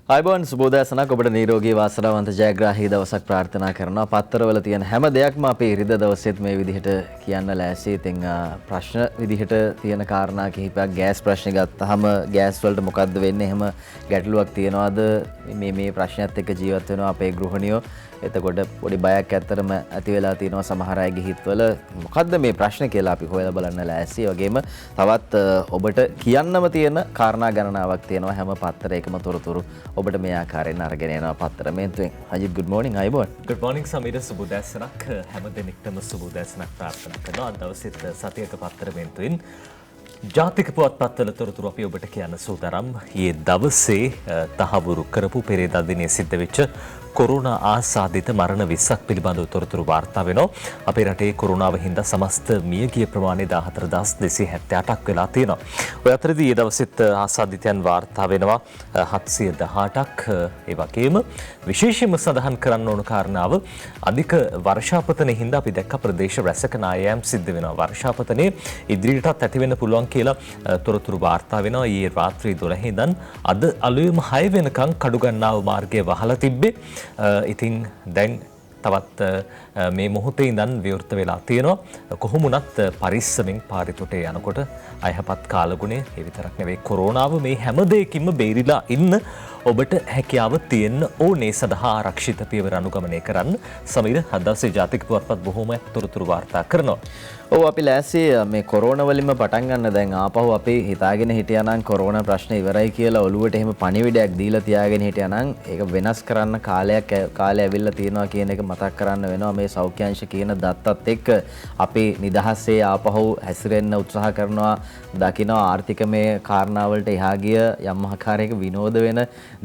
අයිබෝන් සුබෝදෑසනක් ඔබට නිරෝගී වාසනාවන්ත ජයග්‍රාහී දවසක් ප්‍රාර්ථනා කරනවා. පත්තරවල තියෙන හැම දෙයක්ම අපි ඉරිදා දවසෙත් මේ විදිහට කියන්න ලෑස්ති. ඉතින් ප්‍රශ්න විදිහට තියෙන කාරණා කිහිපයක් ගෑස් ප්‍රශ්නේ ගත්තාම ගෑස් වලට මොකද්ද වෙන්නේ? එහෙම ගැටලුවක් තියනවාද? මේ ප්‍රශ්නයත් එක්ක ජීවත් වෙනවා අපේ ගෘහණියෝ. එතකොට පොඩි බයක් ඇත්තටම ඇති වෙලා තියෙනවා සමහර අයගේ හිතවල. මොකද්ද මේ ප්‍රශ්නේ කියලා අපි හොයලා බලන්න ලෑස්ති. ඒ වගේම තවත් ඔබට කියන්නම තියෙන කාරණා ගණනාවක් තියෙනවා හැම පත්තරයකම තොරතුරු ඔබට මේ ආකාරයෙන් අරගෙන යනවා පත්තර මේන්තුවෙන්. Ajith good morning අයබෝන්. good morning Sameera සුබෝදෑසනක් හැම දිනෙකටම සුබෝදෑසනක් ප්‍රාර්ථනා කරනවා. අද දවසෙත් සතියක පත්තර මේන්තුවෙන් ජාතික පුවත්පත්වල තොරතුරු අපි ඔබට කියන්න සූදානම්. ඊයේ දවසේ තහවුරු කරපු පෙරේදා දිනේ සිද්ධ වෙච්ච කොරෝනා ආසාදිත මරණ 20ක් පිළිබඳව තොරතුරු වාර්තා වෙනවා. අපේ රටේ කොරෝනාව හින්දා සමස්ත මියගිය ප්‍රමාණය 14278ක් වෙලා තියෙනවා. ඔය අතරදී ඊයේ දවසෙත් ආසාදිතයන් වාර්තා වෙනවා 718ක්. ඒ වගේම විශේෂයෙන්ම සඳහන් කරන්න ඕන කාරණාව අධික වර්ෂාපතනයේ හින්දා අපි දැක්ක ප්‍රදේශ රැසක නායම් සිද්ධ වෙනවා. වර්ෂාපතනයේ ඉදිරියටත් ඇති වෙන්න පුළුවන් කියලා තොරතුරු වාර්තා වෙනවා. ඊයේ රාත්‍රී 12 ඉඳන් අද අලුයම 6 වෙනකන් කඩුගන්නාව මාර්ගය වහලා තිබ්බේ. ඉතින් දැන් තවත් මේ මොහොතේ ඉඳන් විවෘත වෙලා තියෙනවා. කොහොම වුණත් පරිස්සමින් පාරිතොට යනකොට අයහපත් කාලගුණය ඒ විතරක් නෙවෙයි කොරෝනාව මේ හැම දෙයකින්ම බේරිලා ඉන්න ඔබට හැකියාව තියෙන්න ඕනේ. සඳහා ආරක්ෂිත පියවර අනුගමනය කරන්න සමීර හදවසේ ජාතික පුවත්පත් බොහෝමයක් තොරතුරු වාර්තා කරනවා. ඔව් අපි ලෑස්ති මේ කොරෝනා වලින්ම පටන් ගන්න. දැන් ආපහු අපි හිතාගෙන හිටියා නම් කොරෝනා ප්‍රශ්නේ ඉවරයි කියලා ඔළුවට එහෙම පණිවිඩයක් දීලා තියාගෙන හිටියා නම් ඒක වෙනස් කරන්න කාලය ඇවිල්ලා තියෙනවා කියන එක මතක් කරන්න වෙනවා. මේ සෞඛ්‍යාංශ කියන දත්තත් එක්ක අපි නිදහසේ ආපහු හැසිරෙන්න උත්සාහ කරනවා. දකිනවා ආර්ථිකමය කාරණාවලට එහා ගිය යම් ආකාරයක විනෝද වෙන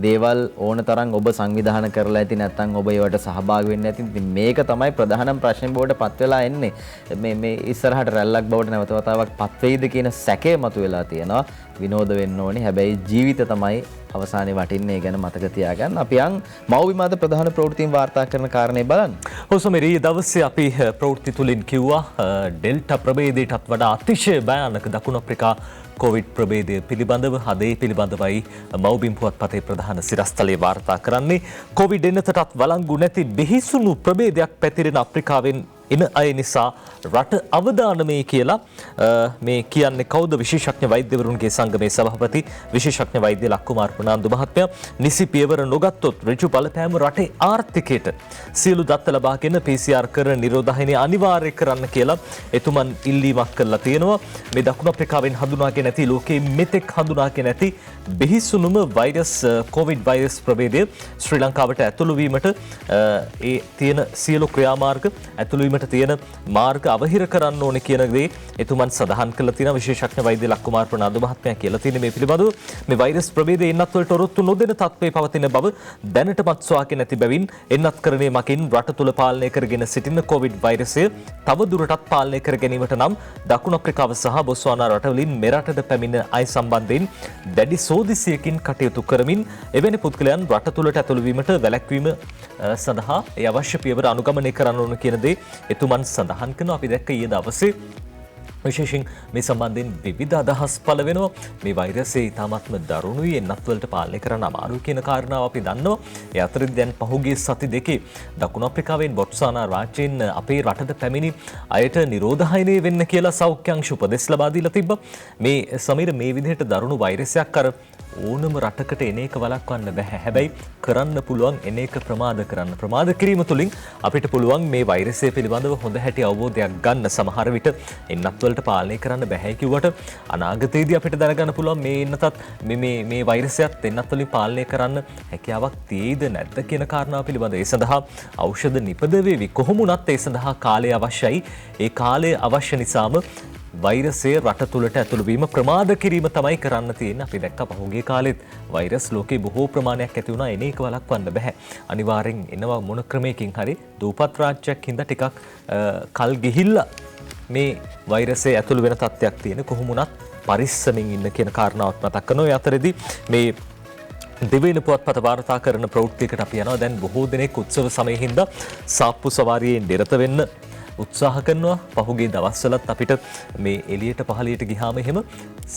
දේවල් ඕන තරම් ඔබ සංවිධානය කරලා ඇති නැත්නම් ඔබ ඒවට සහභාගී වෙන්න ඇති. ඉතින් මේක තමයි ප්‍රධානම ප්‍රශ්නේ බවට පත් වෙලා එන්නේ. මේ ඉස්සරහට රැල්ලක් බවට නැවත වතාවක් පත් වෙයිද කියන සැකය මතුවලා තියෙනවා. විනෝද වෙන්න ඕනේ. හැබැයි ජීවිත තමයි අවසානයේ වටින්නේ. ඒ ගැන මතක තියාගන්න. අපි මව්බිමද ප්‍රධාන ප්‍රවෘත්තීන් වාර්තා කරන කාරණේ බලන්න. හොසමෙරි දවසේ අපි ප්‍රවෘත්ති තුලින් කිව්වා ඩෙල්ටා ප්‍රභේදයටත් වඩා අතිශය භයානක දකුණු අප්‍රිකා කොවිඩ් ප්‍රභේදය පිළිබඳව හදේ පිළිබඳවයි මව්බිම් පුවත්පතේ ප්‍රධාන සිරස්තලයේ වාර්තා කරන්නේ. කොවිඩ් එන්නතටත් වළංගු නැති බිහිසුණු ප්‍රභේදයක් පැතිරෙන අප්‍රිකාවෙන් එන අය නිසා රට අවදානමේ කියලා මේ කියන්නේ කවුද? විශේෂඥ වෛද්‍යවරුන්ගේ සංගමේ සභාපති විශේෂඥ වෛද්‍ය ලක්කුමාර් ප්‍රනාන්දු මහත්මයා නිසි පියවර නොගත්තොත් ඍජු බලපෑම රටේ ආර්ථිකයට සියලු දත්ත ලබාගෙන PCR කරන නිරෝධායනය අනිවාර්ය කරන්න කියලා එතුමන් ඉල්ලීමක් කළා තියෙනවා. මේ දකුණු අප්‍රිකාවෙන් හඳුනාගෙන නැති ලෝකයේ මෙතෙක් හඳුනාගෙන නැති බිහිසුණුම වෛරස් කොවිඩ් වෛරස් ප්‍රභේදය ශ්‍රී ලංකාවට ඇතුළු වීමට ඒ තියෙන සියලු ක්‍රියාමාර්ග ඇතුළු වීමට තියෙන මාර්ග අවහිර කරන්න ඕනේ කියන දේ එතුමන් සඳහන් කළා තියෙනවා. විශේෂඥ වෛද්‍ය ලක්කුමාර් ප්‍රනාන්දු මහත්මයා කියලා තියෙන මේ පිළිබඳව මේ වෛරස් ප්‍රභේදය එන්නත් වලට ඔරොත්තු නොදෙන තත්ත්වයේ පවතින බව දැනටමත් සොයාගෙන නැති බැවින් එන්නත් කරණයේ මකින් රට තුල පාලනය කරගෙන සිටින කොවිඩ් වෛරසය තව දුරටත් පාලනය කර ගැනීමට නම් දකුණු අප්‍රිකාව සහ බොස්වානා රටවලින් මෙරටට පැමිණ අය සම්බන්ධයෙන් දැඩි සෝදිසියකින් කටයුතු කරමින් එවැනි පුද්ගලයන් රට තුලට ඇතුළු වීමට වැළැක්වීම සඳහා ඒ අවශ්‍ය පියවර අනුගමනය කරන්න ඕන කියන දේ එතුමන් සඳහන් කරනවා. අපි දැක්ක ඊයේ දවසේ විශේෂයෙන් මේ සම්බන්ධයෙන් විවිධ අදහස් පළ වෙනවා. මේ වෛරසය ඉතාමත්ම දරුණුයි, එන්නත් වලට පාලනය කරන්න අමාරුයි කියන කාරණාව අපි දන්නවා. ඒ අතරදී දැන් පහුගිය සති දෙකේ දකුණු අප්‍රිකාවෙන් බොට්ස්වානා රාජ්‍යයෙන් අපේ රටට පැමිණි අයට නිරෝධායනය වෙන්න කියලා සෞඛ්‍යාංශ උපදෙස් ලබා දීලා තිබ්බා. මේ සමීර මේ විදිහට දරුණු වෛරසයක් අර ඕනම රටකට එන එක වළක්වන්න බෑ. හැබැයි කරන්න පුළුවන් එන එක ප්‍රමාද කරන්න. ප්‍රමාද කිරීම තුළින් අපිට පුළුවන් මේ වෛරසය පිළිබඳව හොඳ හැටි අවබෝධයක් ගන්න. සමහර විට එන්නත් වලට පාලනය කරන්න බෑ කිව්වට අනාගතයේදී අපිට දැනගන්න පුළුවන් මේ එන්නතත් මේ වෛරසයත් එන්නත් වලින් පාලනය කරන්න හැකියාවක් තියෙයිද නැද්ද කියන කාරණාව පිළිබඳව. ඒ සඳහා ඖෂධ නිපදවේවි. කොහොම වුණත් ඒ සඳහා කාලය අවශ්‍යයි. ඒ කාලය අවශ්‍ය නිසාම වෛරසය රට තුළට ඇතුළු වීම ප්‍රමාද කිරීම තමයි කරන්න තියෙන්නේ. අපි දැක්ක පහුගිය කාලෙත් වෛරස් ලෝකේ බොහෝ ප්‍රමාණයක් ඇති වුණා. එන එක වළක්වන්න බෑ. අනිවාර්යෙන් එනවා මොන ක්‍රමයකින් හරි. දූපත් රාජ්‍යයක් හින්දා ටිකක් කල් ගිහිල්ලා මේ වෛරසය ඇතුළු වෙන තත්ත්වයක් තියෙන. කොහොම වුණත් පරිස්සමින් ඉන්න කියන කාරණාවත් මතක් කරනවා. ඒ අතරදී මේ දෙවෙනි පුවත්පත වාර්තා කරන ප්‍රවෘත්තියකට අපි යනවා. දැන් බොහෝ දෙනෙක් උත්සව සමයේ හින්දා සාප්පු සවාරියෙන් නිරත වෙන්න උත්සාහ කරනවා. පහුගිය දවස්වලත් අපිට මේ එළියට පහළියට ගියාම එහෙම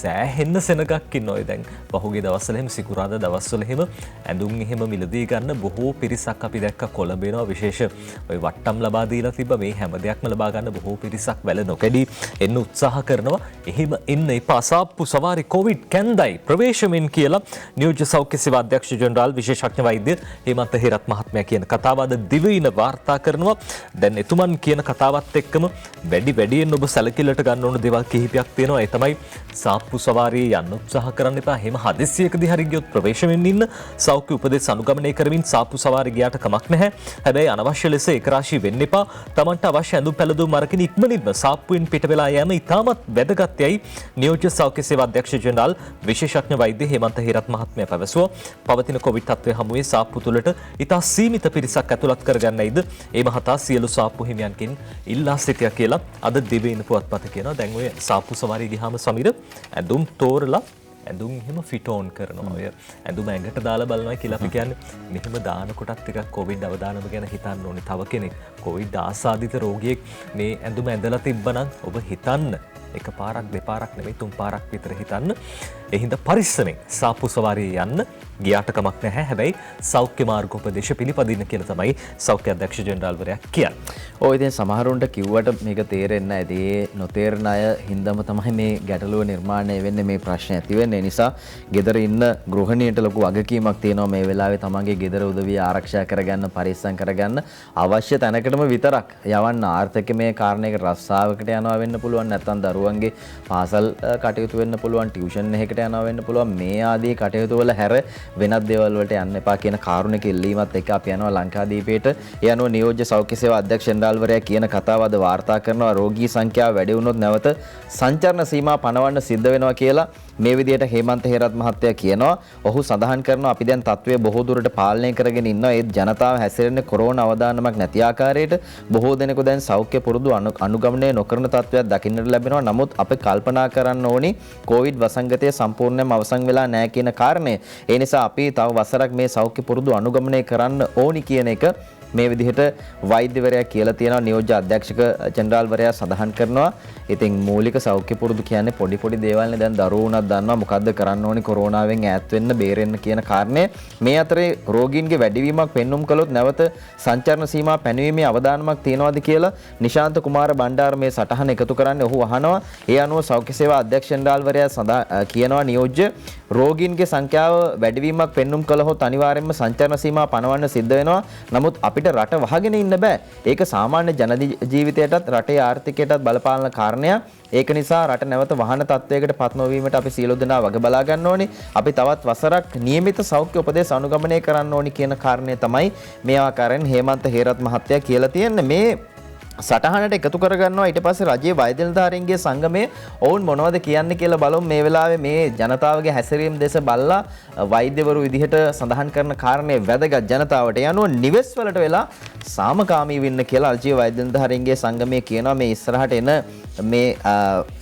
සෑහෙන්න සෙනගක් ඉන්නවා. දැන් පහුගිය දවස්වල එහෙම සිකුරාදා දවස්වල එහෙම ඇඳුම් එහෙම මිලදී ගන්න බොහෝ පිරිසක් අපි දැක්ක කොළඹ වෙනවා. විශේෂ ඔය වට්ටම් ලබා දීලා තිබ්බ මේ හැම දෙයක්ම ලබා ගන්න බොහෝ පිරිසක් වැල නොකඩී එන්න උත්සාහ කරනවා. එහෙම එන්න එපා. සාප්පු සවාරි කොවිඩ් කැන්දයි ප්‍රවේශමෙන් කියලා නියෝජ්‍ය සෞඛ්‍ය සේවා අධ්‍යක්ෂ ජෙනරාල් විශේෂඥ වෛද්‍ය හේමන්ත හේරත් මහත්මයා කියන කතාව අද දිවයින වාර්තා කරනවා. දැන් එතුමන් කියන කතාවත් එක්කම වැඩියෙන් ඔබ සැලකිල්ලට ගන්න ඕන දේවල් කිහිපයක් තියෙනවා. ඒ තමයි සාප්පු සවාරියේ යන්න උත්සාහ කරන්න එපා. එහෙම හදිස්සියකදී හරි ගියොත් ප්‍රවේශමෙන් ඉන්න සෞඛ්‍ය උපදෙස් අනුගමනය කරමින් සාප්පු සවාරි ගියාට කමක් නැහැ. හැබැයි අනවශ්‍ය ලෙස ඒකරාශී වෙන්න එපා. Tamanට අවශ්‍ය ඇඳුම් පැළඳුම් අරගෙන ඉක්මනින්ම සාප්පුවෙන් පිට වෙලා යෑම ඉතාමත් වැදගත් යයි නියෝජ්‍ය සෞඛ්‍ය සේවා අධ්‍යක්ෂ ජෙනරාල් විශේෂඥ වෛද්‍ය හේමන්ත හේරත් මහත්මයා පැවසුවා. පවතින කොවිඩ් තත්ත්වය හමුවේ සාප්පු තුළට ඉතා සීමිත පිරිසක් ඇතුළත් කරගන්නයිද ඒ මහතා සියලු සාප්පු හිමියන්ගෙන් ඉල්ලා සිටියා කියලා අද දිවයින පුවත්පත කියනවා. දැන් ඔය සාප්පු සවාරිය ගියාම සමීර ඇඳුම් තෝරලා ඇඳුම් එහෙම ෆිට ඕන් කරනවා. ඔය ඇඳුම ඇඟට දාලා බලනවා කියලා අපි කියන්නේ. මෙහෙම දානකොටත් ටිකක් කොවිඩ් අවදානම ගැන හිතන්න ඕනේ. තව කෙනෙක් කොවිඩ් ආසාදිත රෝගියෙක් මේ ඇඳුම ඇඳලා තිබ්බනම් ඔබ හිතන්න එක පාරක් දෙපාරක් නෙමෙයි 3 පාරක් විතර හිතන්න. ඒ හින්දා පරිස්සමෙන් සාප්පු සවාරියේ යන්න ගියාට කමක් නැහැ. හැබැයි සෞඛ්‍ය මාර්ගෝපදේශ පිළිපදින්න කියලා තමයි සෞඛ්‍ය අධ්‍යක්ෂ ජෙනරාල්වරයා කියන්නේ. ඔය ඉතින් සමහරුන්ට කිව්වට මේක තේරෙන්නේ නැහැ. ඒ නොතේරෙන අය හින්දාම තමයි මේ ගැටලුව නිර්මාණය වෙන්නේ, මේ ප්‍රශ්නේ ඇති වෙන්නේ. ඒ නිසා ගෙදර ඉන්න ගෘහණියට ලොකු වගකීමක් තියෙනවා මේ වෙලාවේ තමන්ගේ ගෙදර උදවිය ආරක්ෂා කරගන්න, පරිස්සම් කරගන්න. අවශ්‍ය තැනකටම විතරක් යවන්න. ආර්ථිකමය කාරණයක රස්සාවකට යනවා වෙන්න පුළුවන්, නැත්නම් දරුවන්ගේ පාසල් කටයුතු වෙන්න පුළුවන්, ටියුෂන් එකකට යනවා වෙන්න පුළුවන්. මේ ආදී කටයුතු වල හැර වෙනත් දේවල් වලට යන්න එපා කියන කාරුණික ඉල්ලීමත් එක්ක අපි යනවා ලංකාදීපයට. ඒ අනුව නියෝජ්‍ය සෞඛ්‍ය සේවා අධ්‍යක්ෂ ජෙනරාල්වරයා කියන කතාව අද වාර්තා කරනවා. රෝගී සංඛ්‍යාව වැඩි වුණොත් නැවත සංචරණ සීමා පනවන්න සිද්ධ වෙනවා කියලා මේ විදිහට හේමන්ත හේරත් මහත්තයා කියනවා. ඔහු සඳහන් කරනවා අපි දැන් තත්ත්වය බොහෝ දුරට පාලනය කරගෙන ඉන්නවා. ඒත් ජනතාව හැසිරෙන්නේ කොරෝනා අවදානමක් නැති ආකාරයට. බොහෝ දෙනෙකු දැන් සෞඛ්‍ය පුරුදු අනුගමනය නොකරන තත්ත්වයක් දකින්නට ලැබෙනවා. නමුත් අපි කල්පනා කරන්න ඕනි කොවිඩ් වසංගතය සම්පූර්ණයෙන්ම අවසන් වෙලා නැහැ කියන කාරණය. ඒ නිසා අපි තව වසරක් මේ සෞඛ්‍ය පුරුදු අනුගමනය කරන්න ඕනි කියන එක මේ විදිහට වෛද්‍යවරයා කියලා තියෙනවා. නියෝජ්‍ය අධ්‍යක්ෂක ජෙනරාල්වරයා සඳහන් කරනවා. ඉතින් මූලික සෞඛ්‍ය පුරුදු කියන්නේ පොඩි දේවල්නේ. දැන් දරුවෝණක් දන්නවා මොකද්ද කරන්න ඕනි කොරෝනාවෙන් ඈත් වෙන්න, බේරෙන්න කියන කාරණේ. මේ අතරේ රෝගීන්ගේ වැඩිවීමක් පෙන්눔 කළොත් නැවත සංචරණ සීමා පැනවීමේ අවදානමක් තියනවාද කියලා නිශාන්ත කුමාර බණ්ඩාර මේ සටහන එකතු කරන්නේ. ඔහු අහනවා. ඒ අනුව සෞඛ්‍ය සේවා අධ්‍යක්ෂ ජෙනරාල්වරයා කියනවා නියෝජ්‍ය රෝගීන්ගේ සංඛ්‍යාව වැඩිවීමක් පෙන්눔 කළහොත් අනිවාර්යයෙන්ම සංචරණ සීමා පනවන්න සිද්ධ වෙනවා. නමුත් අපිට රට වහගෙන ඉන්න බෑ. ඒක සාමාන්‍ය ජන ජීවිතයටත් රටේ ආර්ථිකයටත් බලපාන කාරණයක්. ඒක නිසා රට නැවත වහන තත්වයකට පත් නොවීමට අපි සියලු දෙනා වග බලා ගන්න ඕනේ. අපි තවත් වසරක් නියමිත සෞඛ්‍ය උපදෙස් අනුගමනය කරන්න ඕනි කියන කාරණය තමයි මේ ආකාරයෙන් හේමන්ත හේරත් මහත්තයා කියලා තියෙන්නේ. මේ සටහනට එකතු කරගන්නවා. ඊට පස්සේ රජයේ වෛද්‍ය නිලධාරීන්ගේ සංගමයේ ඔවුන් මොනවද කියන්නේ කියලා බලමු. මේ වෙලාවේ මේ ජනතාවගේ හැසිරීම දෙස බලලා වෛද්‍යවරු විදිහට සඳහන් කරන කාරණේ වැදගත් ජනතාවට. ඒ අනුව නිවෙස් වලට වෙලා සාමකාමීව ඉන්න කියලා රජයේ වෛද්‍ය නිලධාරීන්ගේ සංගමයේ කියනවා. මේ ඉස්සරහට එන මේ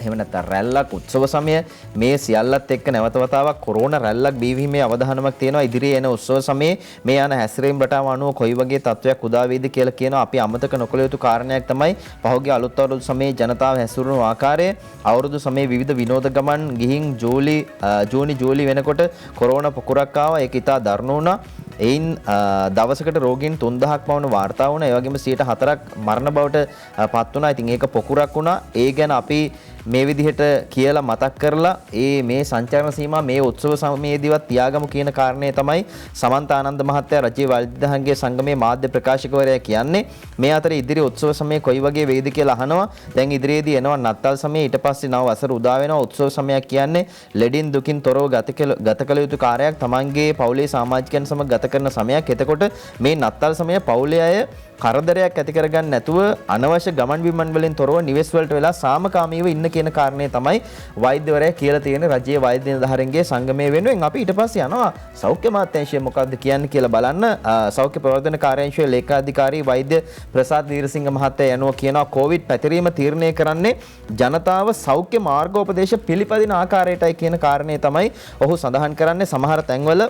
එහෙම නැත්නම් රැල්ලක් උත්සව සමය මේ සියල්ලත් එක්ක නැවත වතාවක් කොරෝනා රැල්ලක් බීවීමේ අවධානමක් තියෙනවා. ඉදිරියේ එන උත්සව සමයේ මේ යන හැසිරීම රටාව අනුව කොයි වගේ තත්වයක් උදා වේද කියලා කියනවා. අපි අමතක නොකළ යුතු කාරණයක් තමයි පහුගිය අලුත් අවුරුදු සමයේ ජනතාව හැසිරුණු ආකාරය. අවුරුදු සමයේ විවිධ විනෝද ගමන් ගිහින් ජූනි වෙනකොට කොරෝනා පොකුරක් ආවා. ඒක ඉතා දරුණු වුණා. එයින් දවසකට රෝගීන් 3000ක් පමණ වාර්තා වුණා. ඒ වගේම 104ක් මරණ බවට පත් වුණා. ඉතින් ඒක පොකුරක් වුණා. ඒ ගැන අපි මේ විදිහට කියලා මතක් කරලා මේ සංචාරණ සීමා මේ උත්සව සමයේදීවත් තියාගමු කියන කාරණේ තමයි සමන්ත ආනන්ද මහත්තයා රජයේ වෛද්‍යධාරීන්ගේ සංගමේ මාධ්‍ය ප්‍රකාශකවරයා කියන්නේ. මේ අතර ඉදිරි උත්සව සමය කොයි වගේ වේද කියලා අහනවා. දැන් ඉදිරියේදී එනවා නත්තල් සමය. ඊට පස්සේ නව වසර උදා වෙනවා. උත්සව සමයක් කියන්නේ ලෙඩින් දුකින් තොරව ගත කළ යුතු කාර්යයක්. තමන්ගේ පවුලේ සමාජිකයන් සමග ගත කරන සමයක්. එතකොට මේ නත්තල් සමය පවුලේ අය කරදරයක් ඇති කරගන්න නැතුව අනවශ්‍ය ගමන් බිමන් වලින් තොරව නිවෙස් වලට වෙලා සාමකාමීව ඉන්න කියන කාරණේ තමයි වෛද්‍යවරයා කියලා තියෙන රජයේ වෛද්‍ය නිලධාරීන්ගේ සංගමයේ වෙනුවෙන්. අපි ඊට පස්සේ යනවා සෞඛ්‍ය අමාත්‍යාංශය මොකක්ද කියන්නේ කියලා බලන්න. සෞඛ්‍ය ප්‍රවර්ධන කාර්යාංශයේ ලේකාධිකාරී වෛද්‍ය ප්‍රසාද් වීරසිංහ මහත්තයා යනවා කියනවා කොවිඩ් පැතිරීම තීරණය කරන්නේ ජනතාව සෞඛ්‍ය මාර්ගෝපදේශ පිළිපදින ආකාරයටයි කියන කාරණේ තමයි ඔහු සඳහන් කරන්නේ. සමහර තැන්වල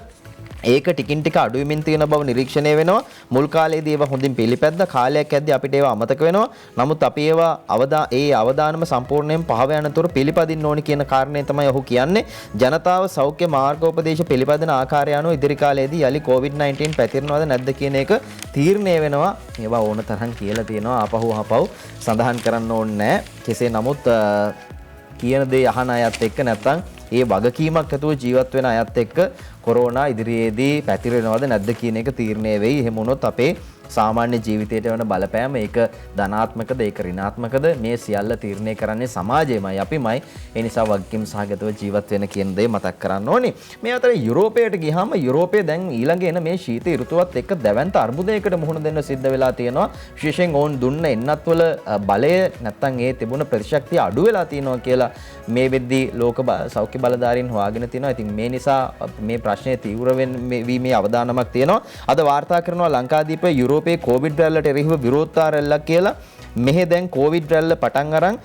ඒක ටිකින් ටික අඩු වෙමින් තියෙන බව නිරීක්ෂණය වෙනවා. මුල් කාලේදී ඒවා හොඳින් පිළිපැද්දා. කාලයක් යද්දී අපිට ඒවා අමතක වෙනවා. නමුත් අපි ඒවා අවදානම සම්පූර්ණයෙන් පහව යනතුරු පිළිපදින්න ඕනි කියන කාරණේ තමයි ඔහු කියන්නේ. ජනතාව සෞඛ්‍ය මාර්ගෝපදේශ පිළිපදින ආකාරය අනුව ඉදිරි කාලයේදී යලි COVID-19 පැතිරෙනවද නැද්ද කියන එක තීරණය වෙනවා. ඒවා ඕන තරම් කියලා තියෙනවා. ආපහු සඳහන් කරන්න ඕනේ නැහැ. කෙසේ නමුත් කියන දේ අහන අයත් එක්ක නැත්තම් ඒ වගකීමක් ඇතුව ජීවත් වෙන අයත් එක්ක කොරෝනා ඉදිරියේදී පැතිරෙනවද නැද්ද කියන එක තීරණය වෙයි. එහෙම වුණොත් අපේ සාමාන්‍ය ජීවිතයට වෙන බලපෑම ඒක ධනාත්මකද ඒක ඍණාත්මකද මේ සියල්ල තීරණය කරන්නේ සමාජයමයි අපිමයි. ඒ නිසා වගකීම් සහගතව ජීවත් වෙන කියන දේ මතක් කරන්න ඕනේ. මේ අතර යුරෝපයට ගියාම යුරෝපයේ දැන් ඊළඟ එන මේ ශීත ඍතුවත් එක්ක දැවැන්ත අර්බුදයකට මුහුණ දෙන්න සිද්ධ වෙලා තියෙනවා. විශේෂයෙන් ඕන් දුන්න එන්නත්වල බලය නැත්තම් ඒ තිබුණ ප්‍රතිශක්තිය අඩු වෙලා තියෙනවා කියලා මේ වෙද්දී ලෝක සෞඛ්‍ය බලධාරීන් හොයාගෙන තියෙනවා. ඉතින් මේ නිසා මේ ප්‍රශ්නය තීව්‍ර වීමේ අවදානමක් තියෙනවා. අද වාර්තා කරනවා ලංකාදීප යුරෝපයේ කොවිඩ් රැල්ලට එරෙහිව විරෝධතා රැල්ලක් කියලා. මෙහි දැන් කොවිඩ් රැල්ල පටන් අරන්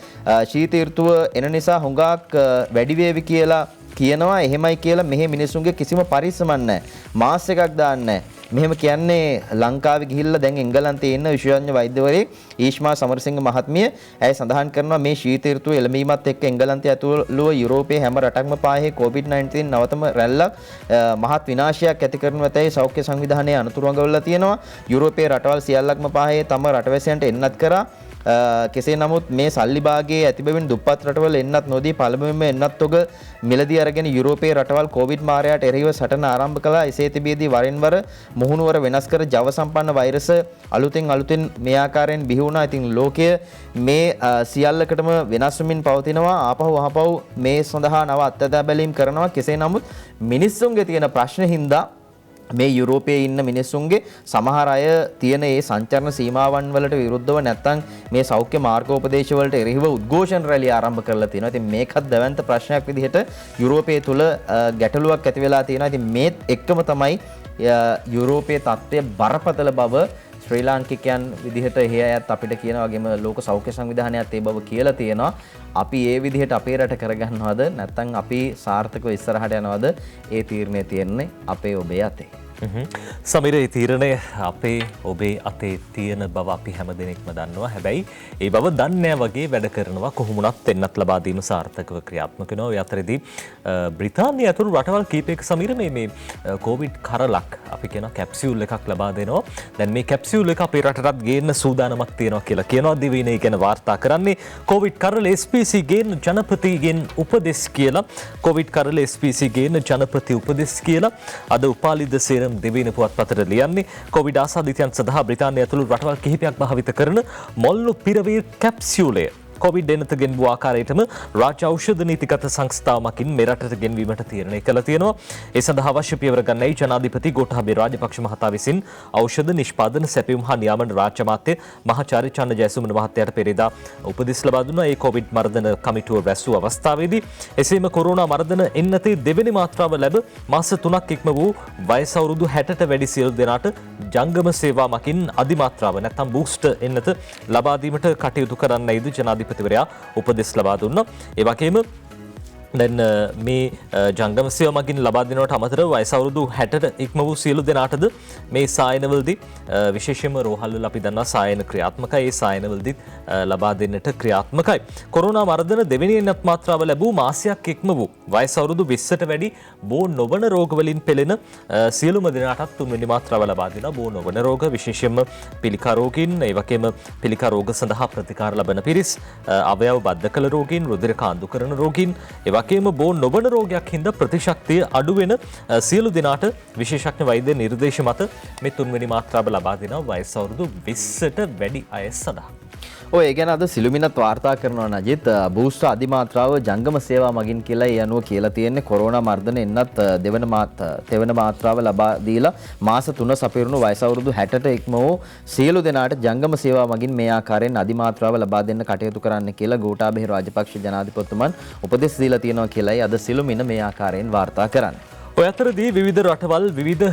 ශීත ඍතුව එන නිසා හුඟක් වැඩි වේවි කියලා කියනවා. එහෙමයි කියලා මෙහි මිනිසුන්ගේ කිසිම පරිස්සමක් නැහැ. මාස් එකක් දාන්නේ නැහැ. මෙහෙම කියන්නේ ලංකාවේ ගිහිල්ලා දැන් එංගලන්තයේ ඉන්න විශේෂඥ වෛද්‍යවරයෙක් ඊශ්මා සමරසිංහ මහත්මිය ඇය සඳහන් කරනවා මේ ශීත ඍතුව එළඹීමත් එක්ක එංගලන්තය ඇතුළු යුරෝපයේ හැම රටක්ම පාහේ COVID-19 නවතම රැල්ලක් මහත් විනාශයක් ඇති කරනු ඇතැයි සෞඛ්‍ය සංවිධානයේ අනතුරු අඟවලා තියෙනවා. යුරෝපයේ රටවල් සියල්ලක්ම පාහේ තම රටවැසියන්ට එන්නත් කරා. කෙසේ නමුත් මේ සල්ලි භාගයේ ඇතිබෙමින් දුප්පත් රටවල එන්නත් නොදී පළමුවෙන්ම එන්නත් තොග මිලදී අරගෙන යුරෝපයේ රටවල් කොවිඩ් මාරයාට එරෙහිව සටන ආරම්භ කළා. එසේ තිබියදී වරින් වර මුහුණුවර වෙනස් කර ජව සම්පන්න වෛරස අලුතෙන් මේ ආකාරයෙන් බිහි වුණා. ඉතින් ලෝකය මේ සියල්ලකටම වෙනස් වෙමින් පවතිනවා. ආපහු මේ සඳහා නව අත්දැක බැලීම් කරනවා. කෙසේ නමුත් මිනිස්සුන්ගේ තියෙන ප්‍රශ්න හින්දා මේ යුරෝපයේ ඉන්න මිනිස්සුන්ගේ සමහර අය තියෙන ඒ සංචරණ සීමාවන් වලට විරුද්ධව නැත්තම් මේ සෞඛ්‍ය මාර්ගෝපදේශ වලට එරෙහිව උද්ඝෝෂණ රැලි ආරම්භ කරලා තියෙනවා. ඉතින් මේකත් දැවැන්ත ප්‍රශ්නයක් විදිහට යුරෝපයේ තුල ගැටලුවක් ඇති වෙලා තියෙනවා. ඉතින් මේත් එක්කම තමයි යුරෝපයේ තත්ත්වය බරපතල බව ශ්‍රී ලාංකිකයන් විදිහට එහි අයත් අපිට කියන වගේම ලෝක සෞඛ්‍ය සංවිධානයත් ඒ බව කියලා තියෙනවා. අපි ඒ විදිහට අපේ රට කරගන්නවද නැත්නම් අපි සාර්ථකව ඉස්සරහට යනවද? ඒ තීරණය තියෙන්නේ අපේ ඔබේ අතේ. සමීර, ඒ තීරණය අපේ ඔබේ අතේ තියෙන බව අපි හැමදෙනෙක්ම දන්නවා. හැබැයි ඒ බව දන්නේ වගේ වැඩ කරනවා. කොහොමුණත් එන්නත් ලබා දීම සාර්ථකව ක්‍රියාත්මක වෙනවා. ඒ අතරේදී බ්‍රිතාන්‍ය ඇතුළු රටවල් කීපයක සමීර මේ කොවිඩ් කරලක් අපි කියන කැප්සියුල් එකක් ලබා දෙනවා. දැන් මේ කැප්සියුල් එක අපේ රටටත් ගේන්න සූදානමක් තියෙනවා කියලා කියනවා. දිවයිනේ ගැන වාර්තා කරන්නේ කොවිඩ් කරල SPC ගේන ජනපතිගෙන් උපදෙස් කියලා. කොවිඩ් කරල SPC ගේන ජනපති උපදෙස් කියලා අද උපාලිද සේරම දෙවින පුවත්පතට ලියන්නේ. කොවිඩ් ආසාදිතයන් සඳහා බ්‍රිතාන්‍ය ඇතුළු රටවල් කිහිපයක් භාවිත කරන මොල්ලු පිරවීර් කැප්සියුලය කොවිඩ් එනත ගෙන්වූ ආකාරයටම රාජ්‍ය ඖෂධ නීතිගත සංස්ථාවකින් මෙරටට ගෙන්වීමට තීරණය කළ තියෙනවා. ඒ සඳහා අවශ්‍ය පියවර ගන්නයි ජනාධිපති ගෝඨාභය රාජපක්ෂ මහතා විසින් ඖෂධ නිෂ්පාදන සැපයුම් හා නියාමන රාජ්‍ය අමාත්‍ය මහාචාර්ය චන්න ජයසුමන මහත්තයාට පෙරේදා උපදෙස් ලබා දුන්නා. ඒ කොවිඩ් මර්ධන කමිටුව වැසූ අවස්ථාවේදී එසේම කොරෝනා මර්ධන එන්නතේ දෙවෙනි මාත්‍රාව ලැබ මාස 3ක් ඉක්ම වූ වයස අවුරුදු 60ට වැඩි සියලු දෙනාට ජංගම සේවා මකින් අධිමාත්‍රාව නැත්නම් බූස්ටර් එන්නත ලබා දීමට කටයුතු කරන්නයිද ජනාධිපතිවරයා උපදෙස් ලබා දුන්නා. ඒ වගේම දැන් මේ ජංගම සේව මගින් ලබා දෙනවට අමතරව වයස අවුරුදු 60ට ඉක්ම වූ සියලු දෙනාටද මේ සායනවලදී විශේෂයෙන්ම රෝහල්වල අපි දන්නා සායන ක්‍රියාත්මකයි. ඒ සායනවලදී ලබා දෙන්නට ක්‍රියාත්මකයි. කොරෝනා මර්ධන දෙවෙනි එන්නත් මාත්‍රාව ලැබූ මාසයක් ඉක්ම වූ වයස අවුරුදු 20ට වැඩි බෝ නොවන රෝග වලින් පෙළෙන සියලුම දෙනාටත් තුන්වෙනි මාත්‍රාව ලබා දෙනවා. බෝ නොවන රෝග විශේෂයෙන්ම පිළිකා රෝගීන්, ඒ වගේම පිළිකා රෝග සඳහා ප්‍රතිකාර ලබන පිරිස්, අවයව බද්ධ කළ රෝගීන්, රුධිර කාන්දු කරන රෝගීන්, වගේම බෝ නොවන රෝගයක් හින්දා ප්‍රතිශක්තිය අඩු වෙන සියලු දෙනාට විශේෂඥ වෛද්‍ය නිර්දේශ මත මේ තුන්වෙනි මාත්‍රාව ලබා දෙනවා වයස අවුරුදු 20ට වැඩි අය සඳහා. ඔය ඒ ගැන අද සිළුමිණත් වාර්තා කරනවා නජිත්. බූස්ටර් අධිමාත්‍රාව ජංගම සේවා මගින් කියලා ඒ අනුව කියලා තියෙන්නේ කොරෝනා මර්ධන එන්නත් තෙවන මාත්‍රාව ලබා දීලා මාස 3 සපිරුණු වයස අවුරුදු 60ට ඉක්ම වූ සියලු දෙනාට ජංගම සේවා මගින් මේ ආකාරයෙන් අධිමාත්‍රාව ලබා දෙන්න කටයුතු කරන්න කියලා ගෝඨාභය රාජපක්ෂ ජනාධිපතිතුමන් උපදෙස් දීලා තියෙනවා කියලායි අද සිළුමිණ මේ ආකාරයෙන් වාර්තා කරන්නේ. ඔය අතරදී විවිධ රටවල් විවිධ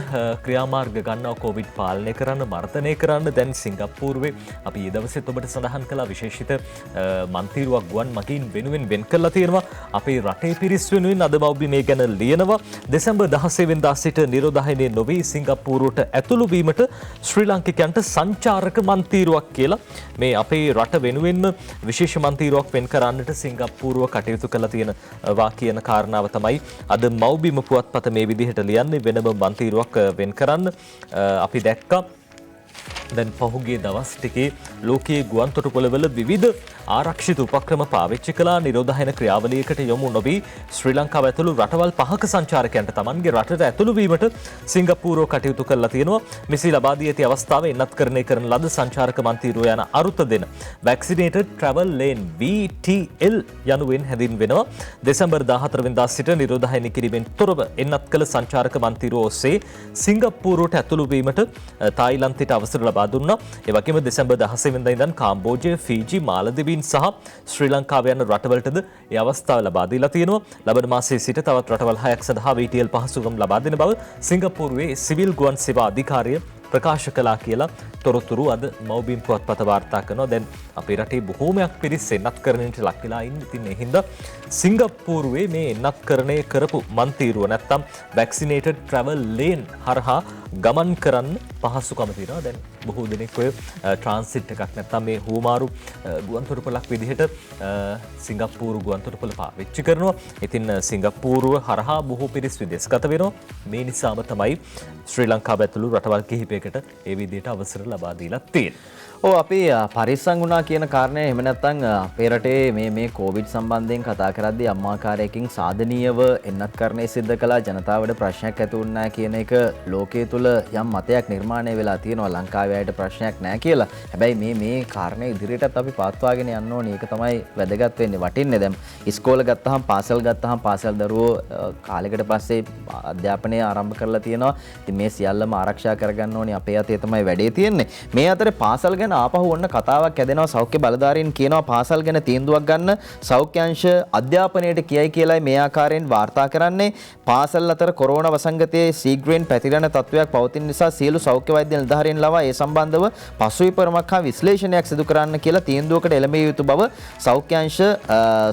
ක්‍රියාමාර්ග ගන්නවා කොවිඩ් පාලනය කරන්න මර්ධනය කරන්න. දැන් සිංගප්පූරුවේ අපි ඒ දවසෙත් ඔබට සඳහන් කළා විශේෂිත මන්තිරුවක් ගුවන් මගින් වෙනුවෙන් වෙන් කරලා තියෙනවා. අපේ රටේ පිරිස් වෙනුවෙන් අද මව්බි මේ ගැන ලියනවා. දෙසැම්බර් 16 වෙනිදා සිට නිරෝධායනය නොවී සිංගප්පූරුවට ඇතුළු වීමට ශ්‍රී ලාංකිකයන්ට සංචාරක මන්තිරුවක් කියලා මේ අපේ රට වෙනුවෙන්ම විශේෂ මන්තිරුවක් වෙන් කරන්නට සිංගප්පූරුව කටයුතු කරලා තියෙනවා කියන කාරණාව තමයි අද මව්බිම පුවත්පත මේ විදිහට ලියන්නේ. වෙනම මන්තිරුවක් වෙන් කරන්න අපි දැක්කා. දැන් පහුගිය දවස් ටිකේ ලෝකයේ ගුවන් තොටුපළවල විවිධ ආරක්ෂිත උපක්‍රම පාවිච්චි කළා. නිරෝධායන ක්‍රියාවලියකට යොමු නොවී ශ්‍රී ලංකාව ඇතුළු රටවල් 5ක සංචාරකයන්ට තමන්ගේ රටට ඇතුළු වීමට සිංගප්පූරුව කටයුතු කරලා තියෙනවා. මෙසේ ලබා දී ඇති අවස්ථාවේ එන්නත්කරණය කරන ලද සංචාරක මන්තිරුව යන අරුත දෙන Vaccinated Travel Lane VTL යනුවෙන් හැඳින්වෙනවා. දෙසැම්බර් 14 වෙනිදා සිට නිරෝධායන කිරීමෙන් තොරව එන්නත් කළ සංචාරක මන්තිරුව ඔස්සේ සිංගප්පූරුවට ඇතුළු වීමට තායිලන්තයට අවසර ලබා දුන්නා. ඒ වගේම දෙසැම්බර් 16 වෙනිදා ඉඳන් කාම්බෝජය, ෆීජි, මාලදිවයින් සහ ශ්‍රී ලංකාව යන රටවලටද ඒ අවස්ථාව ලබා දීලා තියෙනවා. ලබන මාසයේ සිට තවත් රටවල් 6ක් සඳහා VTL පහසුකම් ලබා දෙන බව සිංගප්පූරුවේ සිවිල් ගුවන් සේවා අධිකාරිය ප්‍රකාශ කළා කියලා තොරතුරු අද මව්බිම් පුවත්පත වාර්තා කරනවා. දැන් අපේ රටේ බොහෝමයක් පිරිස් එන්නත්කරණයට ලක් වෙලා ඉන්නේ. ඉතින් ඒ හින්දා සිංගප්පූරුවේ මේ එන්නත්කරණය කරපු මන්තිරුව නැත්තම් Vaccinated Travel Lane හරහා ගමන් කරන්න පහසුකම තියෙනවා. දැන් බොහෝ දෙනෙක් ඔය ට්‍රාන්සිට් එකක් නැත්තම් මේ හුමාරු ගුවන්තොටුපළක් විදිහට සිංගප්පූරු ගුවන්තොටුපළ පාවිච්චි කරනවා. ඉතින් සිංගප්පූරුව හරහා බොහෝ පිරිස් විදේශගත වෙනවා. මේ නිසාම තමයි ශ්‍රී ලංකාව ඇතුළු රටවල් කිහිපයකට ඒ විදිහට අවසර ලබා දීලා තියෙන්නේ. ඔව් අපි පරිස්සම් වුණා කියන කාරණය එහෙම නැත්නම් අපේ රටේ මේ කොවිඩ් සම්බන්ධයෙන් කතා කරද්දී අම්මාකාරයකින් සාධනීයව එන්නත්කරණය සිද්ධ කළා. ජනතාවට ප්‍රශ්නයක් ඇති වුණා නැහැ කියන එක ලෝකයේ තුල යම් මතයක් නිර්මාණය වෙලා තියෙනවා. ලංකාවේ අයට ප්‍රශ්නයක් නැහැ කියලා. හැබැයි මේ කාරණේ ඉදිරියටත් අපි පාත්වාගෙන යන්න ඕනේ. ඒක තමයි වැදගත් වෙන්නේ. වටින්නේ දැන් ඉස්කෝල ගත්තාම පාසල් ගත්තාම පාසල් දරුවෝ කාලයකට පස්සේ අධ්‍යාපනය ආරම්භ කරලා තියෙනවා. ඉතින් මේ සියල්ලම ආරක්ෂා කරගන්න ඕනේ. අපේ අතේ තමයි වැඩේ තියෙන්නේ. මේ අතරේ පාසල් ගැන ආපහු ඔන්න කතාවක් ඇදෙනවා. සෞඛ්‍ය බලධාරීන් කියනවා පාසල් ගැන තීන්දුවක් ගන්න සෞඛ්‍ය අංශ අධ්‍යාපනයට කියයි කියලායි මේ ආකාරයෙන් වාර්තා කරන්නේ. පාසල් අතර කොරෝනා වසංගතයේ ශීඝ්‍රයෙන් පැතිරෙන තත්ත්වයක් පවතින නිසා සියලු සෞඛ්‍ය වෛද්‍ය නිලධාරීන් ලවා ඒ සම්බන්ධව පසුවිපරමක් හා විශ්ලේෂණයක් සිදු කරන්න කියලා තීන්දුවකට එළඹිය යුතු බව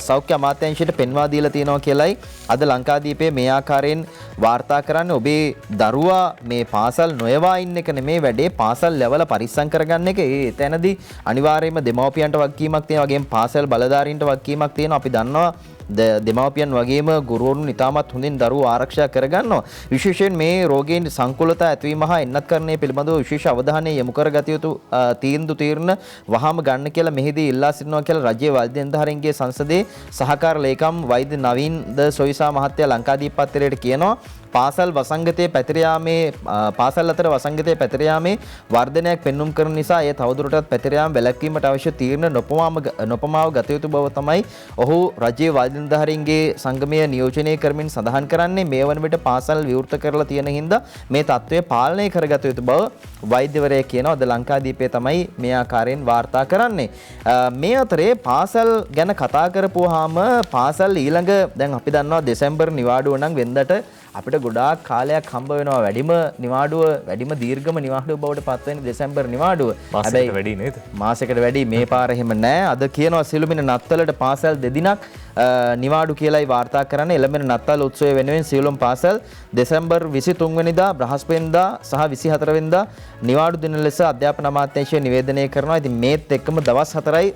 සෞඛ්‍ය අමාත්‍යාංශයට පෙන්වා දීලා තියෙනවා කියලායි අද ලංකාදීපයේ මේ ආකාරයෙන් වාර්තා කරන්නේ. ඔබේ දරුවා මේ පාසල් නොයවා ඉන්න එක නෙමේ වැඩේ. පාසල් ලෙවල පරිස්සම් කරගන්න එක එතනදී අනිවාර්යයෙන්ම දෙමව්පියන්ට වගකීමක් තියෙනවා. වගේම පාසල් බලධාරීන්ට වගකීමක් තියෙනවා. අපි දන්නවා දෙමව්පියන් වගේම ගුරුවරුන් ඉතාමත් හොඳින් දරුවෝ ආරක්ෂා කරගන්නවා. විශේෂයෙන් මේ රෝගීන් සංකුලතා ඇතිවීම හා එන්නත්කරණය පිළිබඳව විශේෂ අවධානය යොමු කරගත යුතු තීරණ වහාම ගන්න කියලා මෙහිදී ඉල්ලා සිටිනවා කියලා රජයේ වෛද්‍ය නිලධාරීන්ගේ සංසදයේ සහකාර ලේකම් වෛද්‍ය නවීන් ද සොයිසා මහත්තයා ලංකාදීප පත්තරයට කියනවා පාසල් වසංගතයේ පැතිර යාමේ පාසල් අතර වසංගතයේ පැතිර යාමේ වර්ධනයක් පෙන්눔 කරන නිසා එය තවදුරටත් පැතිර යාම වැළැක්වීමට අවශ්‍ය තීරණ නොපමාව ගත යුතු බව තමයි ඔහු රජයේ වෛද්‍ය නිලධාරීන්ගේ සංගමය නියෝජනය කරමින් සඳහන් කරන්නේ. මේ වන විට පාසල් විවෘත කරලා තියෙන හින්දා මේ තත්ත්වය පාලනය කරගත යුතු බව වෛද්‍යවරයා කියනවා. අද ලංකාදීපේ තමයි මේ ආකාරයෙන් වාර්තා කරන්නේ. මේ අතරේ පාසල් ගැන කතා කරපුවාම පාසල් ඊළඟ දැන් අපි දන්නවා දෙසැම්බර් නිවාඩුව නම් වෙනදට අපිට ගොඩාක් කාලයක් හම්බ වෙනවා. වැඩිම දීර්ඝම නිවාඩුව බවට පත් වෙන්නේ දෙසැම්බර් නිවාඩුව. හැබැයි වැඩි නේද? මාසයකට වැඩි. මේ පාර එහෙම නෑ. අද කියනවා සිළුමිණ නත්තලට පාසල් දෙදිනක් නිවාඩු කියලායි වාර්තා කරන්නේ. එළඹෙන නත්තල් උත්සවය වෙනුවෙන් සියලුම පාසල් දෙසැම්බර් 23 වෙනිදා බ්‍රහස්පතින්දා සහ 24 වෙනිදා නිවාඩු දින ලෙස අධ්‍යාපන අමාත්‍යාංශය නිවේදනය කරනවා. ඉතින් මේත් එක්කම දවස් 4යි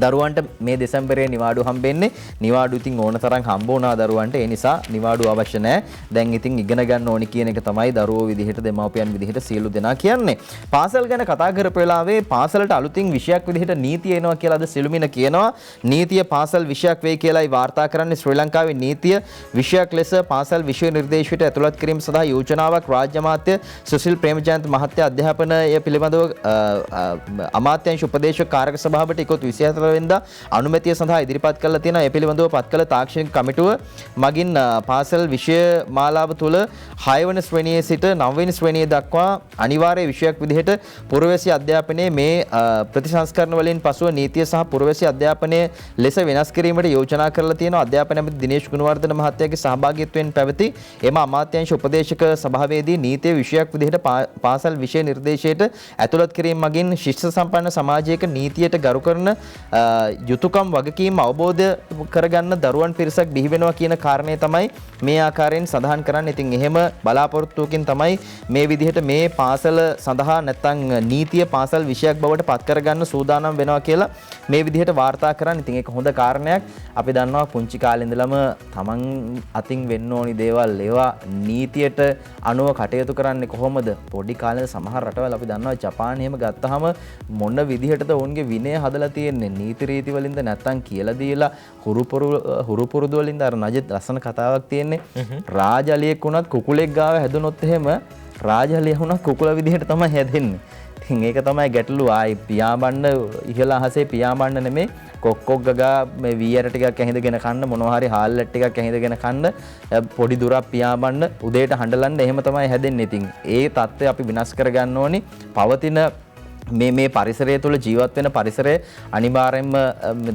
දරුවන්ට මේ දෙසැම්බරේ නිවාඩු හම්බෙන්නේ. නිවාඩු ඉතින් ඕන තරම් හම්බ වුණා දරුවන්ට. ඒ නිසා නිවාඩු අවශ්‍ය නැහැ. දැන් ඉතින් ඉගෙන ගන්න ඕනි කියන එක තමයි දරුවෝ විදිහට දෙමව්පියන් විදිහට සියලු දෙනා කියන්නේ. පාසල් ගැන කතා කරපු වෙලාවේ පාසලට අලුතින් විෂයක් විදිහට නීතිය එනවා කියලා අද සිළුමිණ කියනවා. නීතිය පාසල් විෂයක් වෙයි කියලායි වාර්තා කරන්නේ. ශ්‍රී ලංකාවේ නීතිය විෂයක් ලෙස පාසල් විෂය නිර්දේශයට ඇතුළත් කිරීම සඳහා යෝජනාවක් රාජ්‍ය අමාත්‍ය සුසිල් ප්‍රේමජයන්ත මහත්තයා අධ්‍යාපනය පිළිබඳව අමාත්‍යාංශ උපදේශක කාර්යක සභාවට 24 14 වෙනිදා අනුමැතිය සඳහා ඉදිරිපත් කරලා තියෙනවා. ඒ පිළිබඳව පත් කළ තාක්ෂණික කමිටුව මගින් පාසල් විෂය මාලාව තුළ 6 වෙනි ශ්‍රේණියේ සිට 9 වෙනි ශ්‍රේණිය දක්වා අනිවාර්ය විෂයක් විදිහට පුරවැසි අධ්‍යාපනයේ මේ ප්‍රතිසංස්කරණ වලින් පසුව නීතිය සහ පුරවැසි අධ්‍යාපනයේ ලෙස වෙනස් කිරීමට යෝජනා කරලා තියෙනවා. අධ්‍යාපන ඇමති දිනේෂ් ගුණවර්ධන මහත්තයාගේ සහභාගීත්වයෙන් පැවති එම අමාත්‍යාංශ උපදේශක සභාවේදී නීතිය විෂයක් විදිහට පාසල් විෂය නිර්දේශයට ඇතුළත් කිරීම මගින් ශිෂ්ට සම්පන්න සමාජයක නීතියට ගරු කරන යුතුයකම් වගකීම් අවබෝධ කරගන්න දරුවන් පිරිසක් බිහි වෙනවා කියන කාරණය තමයි මේ ආකාරයෙන් සඳහන් කරන්නේ. ඉතින් එහෙම බලාපොරොත්තුවකින් තමයි මේ විදිහට මේ පාසල සඳහා නැත්තම් නීතිය පාසල් විෂයක් බවට පත් කරගන්න සූදානම් වෙනවා කියලා මේ විදිහට වාර්තා කරන්නේ. ඉතින් ඒක හොඳ කාරණයක්. අපි දන්නවා පුංචි කාලේ ඉඳලම තමන් අතින් වෙන්න ඕනි දේවල් ඒවා නීතියට අනුව කටයුතු කරන්නේ කොහොමද? පොඩි කාලේ සමහර රටවල් අපි දන්නවා ජපානය එහෙම ගත්තාම මොන විදිහටද ඔවුන්ගේ විනය හදලා තියෙන්නේ? නීති රීති වලින්ද නැත්තම් කියලා දීලා හුරු පුරුදු වලින්ද? අර නජත් ලස්සන කතාවක් තියෙන්නේ. රාජලියෙක් වුණත් කුකුලෙක් ගාව හැදුනොත් එහෙම රාජලිය වුණත් කුකුල විදිහට තමයි හැදෙන්නේ. ඉතින් ඒක තමයි ගැටලුව. ආයි පියාඹන්න ඉහළ අහසේ පියාඹන්න නෙමෙයි කොක්කොක් ගගා මේ වීයර ටිකක් ඇහිඳගෙන කන්න මොනවා හරි හාල්ලට් ටිකක් ඇහිඳගෙන කන්න පොඩි දුරක් පියාඹන්න උදේට හඬලන්න එහෙම තමයි හැදෙන්නේ. ඉතින් ඒ தත්ත්වය අපි විනාශ කරගන්න ඕනි. පවතින මේ පරිසරය තුළ ජීවත් වෙන පරිසරය අනිවාර්යයෙන්ම